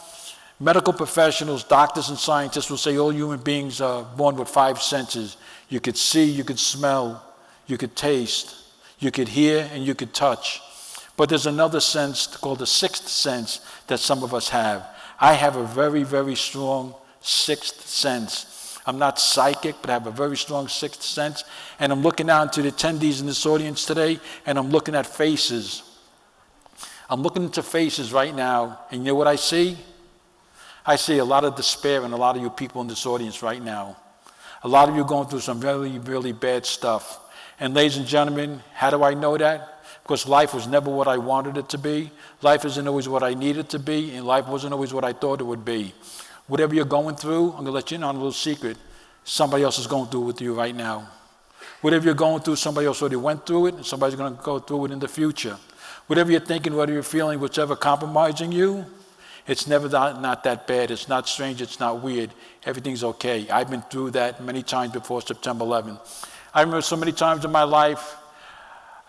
H: Medical professionals, doctors and scientists will say all human beings are born with 5 senses. You could see, you could smell, you could taste, you could hear, and you could touch. But there's another sense called the 6th sense that some of us have. I have a very, very strong 6th sense. I'm not psychic, but I have a very strong 6th sense. And I'm looking out into the attendees in this audience today, and I'm looking at faces. I'm looking into faces right now, and you know what I see? I see a lot of despair in a lot of you people in this audience right now. A lot of you going through some really, really bad stuff. And ladies and gentlemen, how do I know that? Because life was never what I wanted it to be. Life isn't always what I needed it to be, and life wasn't always what I thought it would be. Whatever you're going through, I'm going to let you in on a little secret. Somebody else is going through it with you right now. Whatever you're going through, somebody else already went through it, and somebody's going to go through it in the future. Whatever you're thinking, whatever you're feeling, whichever compromising you, it's never not that bad. It's not strange. It's not weird. Everything's okay. I've been through that many times before September 11th. I remember so many times in my life,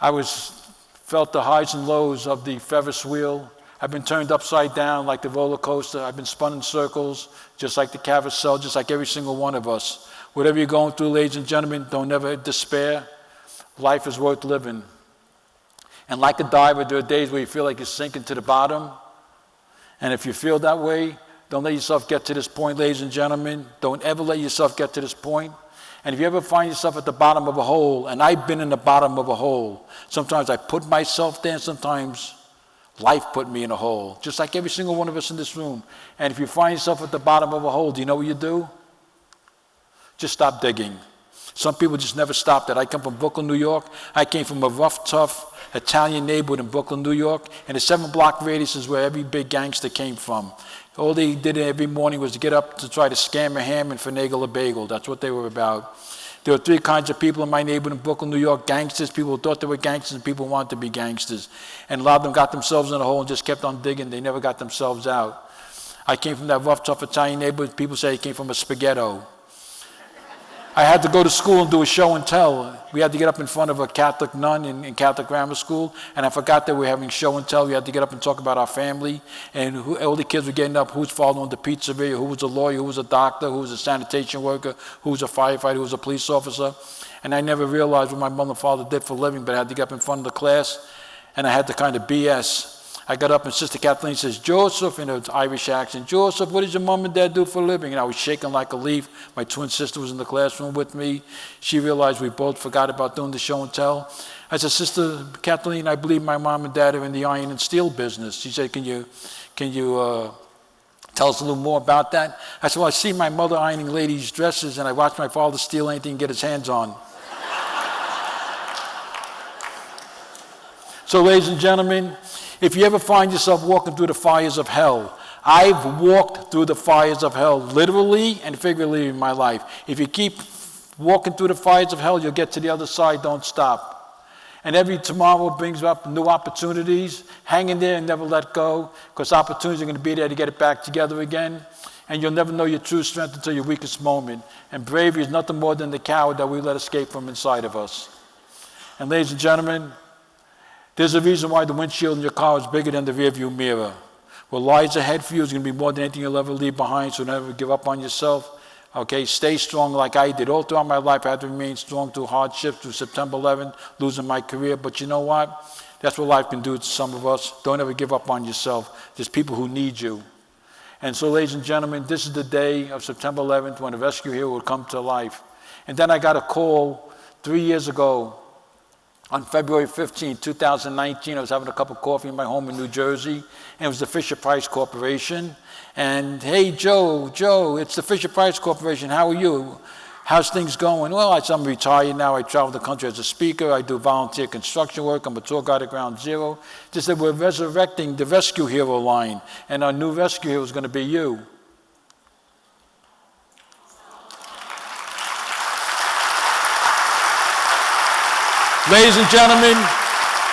H: I was felt the highs and lows of the Ferris wheel. I've been turned upside down like the roller coaster. I've been spun in circles, just like the carousel, just like every single one of us. Whatever you're going through, ladies and gentlemen, don't ever despair. Life is worth living. And like a diver, there are days where you feel like you're sinking to the bottom. And if you feel that way, don't let yourself get to this point, ladies and gentlemen. Don't ever let yourself get to this point. And if you ever find yourself at the bottom of a hole, and I've been in the bottom of a hole, sometimes I put myself there, and sometimes life put me in a hole, just like every single one of us in this room. And if you find yourself at the bottom of a hole, do you know what you do? Just stop digging. Some people just never stop that. I come from Brooklyn, New York. I came from a rough, tough Italian neighborhood in Brooklyn, New York, and the 7-block radius is where every big gangster came from. All they did every morning was to get up to try to scam a ham and finagle a bagel. That's what they were about. There were 3 kinds of people in my neighborhood in Brooklyn, New York: gangsters, people who thought they were gangsters, and people who wanted to be gangsters. And a lot of them got themselves in a hole and just kept on digging. They never got themselves out. I came from that rough, tough Italian neighborhood. People say I came from a spaghetto. I had to go to school and do a show and tell. We had to get up in front of a Catholic nun in Catholic grammar school, and I forgot that we were having show and tell. We had to get up and talk about our family, and all the kids were getting up, who's following the pizzeria, who was a lawyer, who was a doctor, who was a sanitation worker, who was a firefighter, who was a police officer. And I never realized what my mother and father did for a living, but I had to get up in front of the class, and I had to kind of BS. I got up and Sister Kathleen says, "Joseph," in an Irish accent, "Joseph, what does your mom and dad do for a living?" And I was shaking like a leaf. My twin sister was in the classroom with me. She realized we both forgot about doing the show and tell. I said, "Sister Kathleen, I believe my mom and dad are in the iron and steel business." She said, Can you tell us a little more about that?" I said, "Well, I see my mother ironing ladies' dresses, and I watched my father steal anything he can get his hands on." So, ladies and gentlemen, if you ever find yourself walking through the fires of hell, I've walked through the fires of hell, literally and figuratively in my life. If you keep walking through the fires of hell, you'll get to the other side. Don't stop. And every tomorrow brings up new opportunities. Hang in there and never let go, because opportunities are going to be there to get it back together again. And you'll never know your true strength until your weakest moment. And bravery is nothing more than the coward that we let escape from inside of us. And ladies and gentlemen, there's a reason why the windshield in your car is bigger than the rearview mirror. What lies ahead for you is going to be more than anything you'll ever leave behind, so never give up on yourself. Okay, stay strong like I did. All throughout my life, I had to remain strong through hardships, through September 11th, losing my career. But you know what? That's what life can do to some of us. Don't ever give up on yourself. There's people who need you. And so, ladies and gentlemen, this is the day of September 11th when a rescue hero will come to life. And then I got a call 3 years ago. On February 15, 2019, I was having a cup of coffee in my home in New Jersey, and it was the Fisher-Price Corporation. And, "Hey, Joe, it's the Fisher-Price Corporation. How are you? How's things going?" "Well," I said, "I'm retired now. I travel the country as a speaker. I do volunteer construction work. I'm a tour guide at Ground Zero." They said, "We're resurrecting the Rescue Hero line, and our new rescue hero is going to be you." Ladies and gentlemen,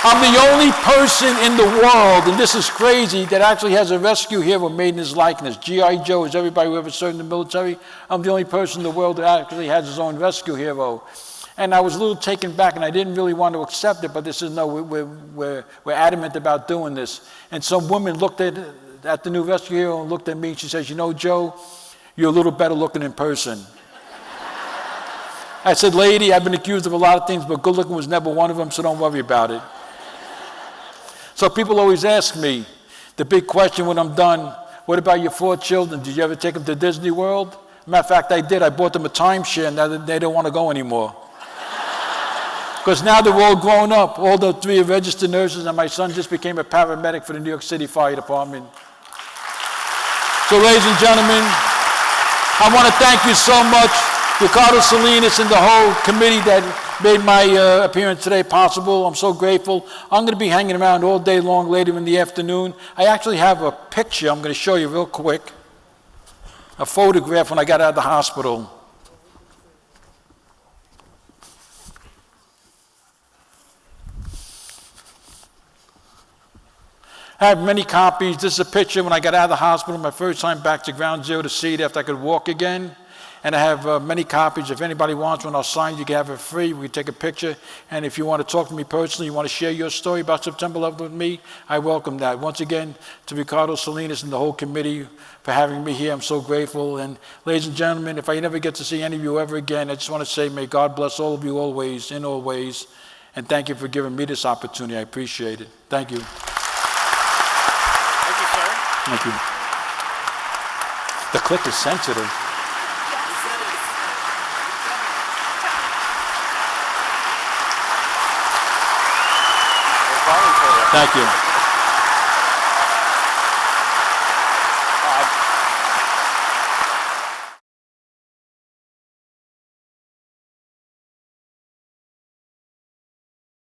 H: I'm the only person in the world, and this is crazy, that actually has a rescue hero made in his likeness. G.I. Joe is everybody who ever served in the military. I'm the only person in the world that actually has his own rescue hero. And I was a little taken back, and I didn't really want to accept it, but they said, "No, we're adamant about doing this." And some woman looked at the new rescue hero and looked at me, and she says, "You know, Joe, you're a little better looking in person." I said, "Lady, I've been accused of a lot of things, but good looking was never one of them, so don't worry about it." So people always ask me, the big question when I'm done, "What about your 4 children? Did you ever take them to Disney World?" Matter of fact, I did. I bought them a timeshare, and now they don't want to go anymore. Because now they're all grown up. All the 3 are registered nurses, and my son just became a paramedic for the New York City Fire Department. So, ladies and gentlemen, I want to thank you so much. Ricardo Salinas and the whole committee that made my appearance today possible. I'm so grateful. I'm going to be hanging around all day long later in the afternoon. I actually have a picture I'm going to show you real quick, a photograph when I got out of the hospital. I have many copies. This is a picture when I got out of the hospital, my first time back to Ground Zero to see it after I could walk again. And I have many copies. If anybody wants one, I'll sign. You can have it free. We can take a picture. And if you want to talk to me personally, you want to share your story about September 11th with me, I welcome that. Once again, to Ricardo Salinas and the whole committee for having me here, I'm so grateful. And ladies and gentlemen, if I never get to see any of you ever again, I just want to say may God bless all of you always, in all ways. And thank you for giving me this opportunity. I appreciate it. Thank you.
A: Thank you, sir.
H: Thank you. The click is sensitive. Thank you.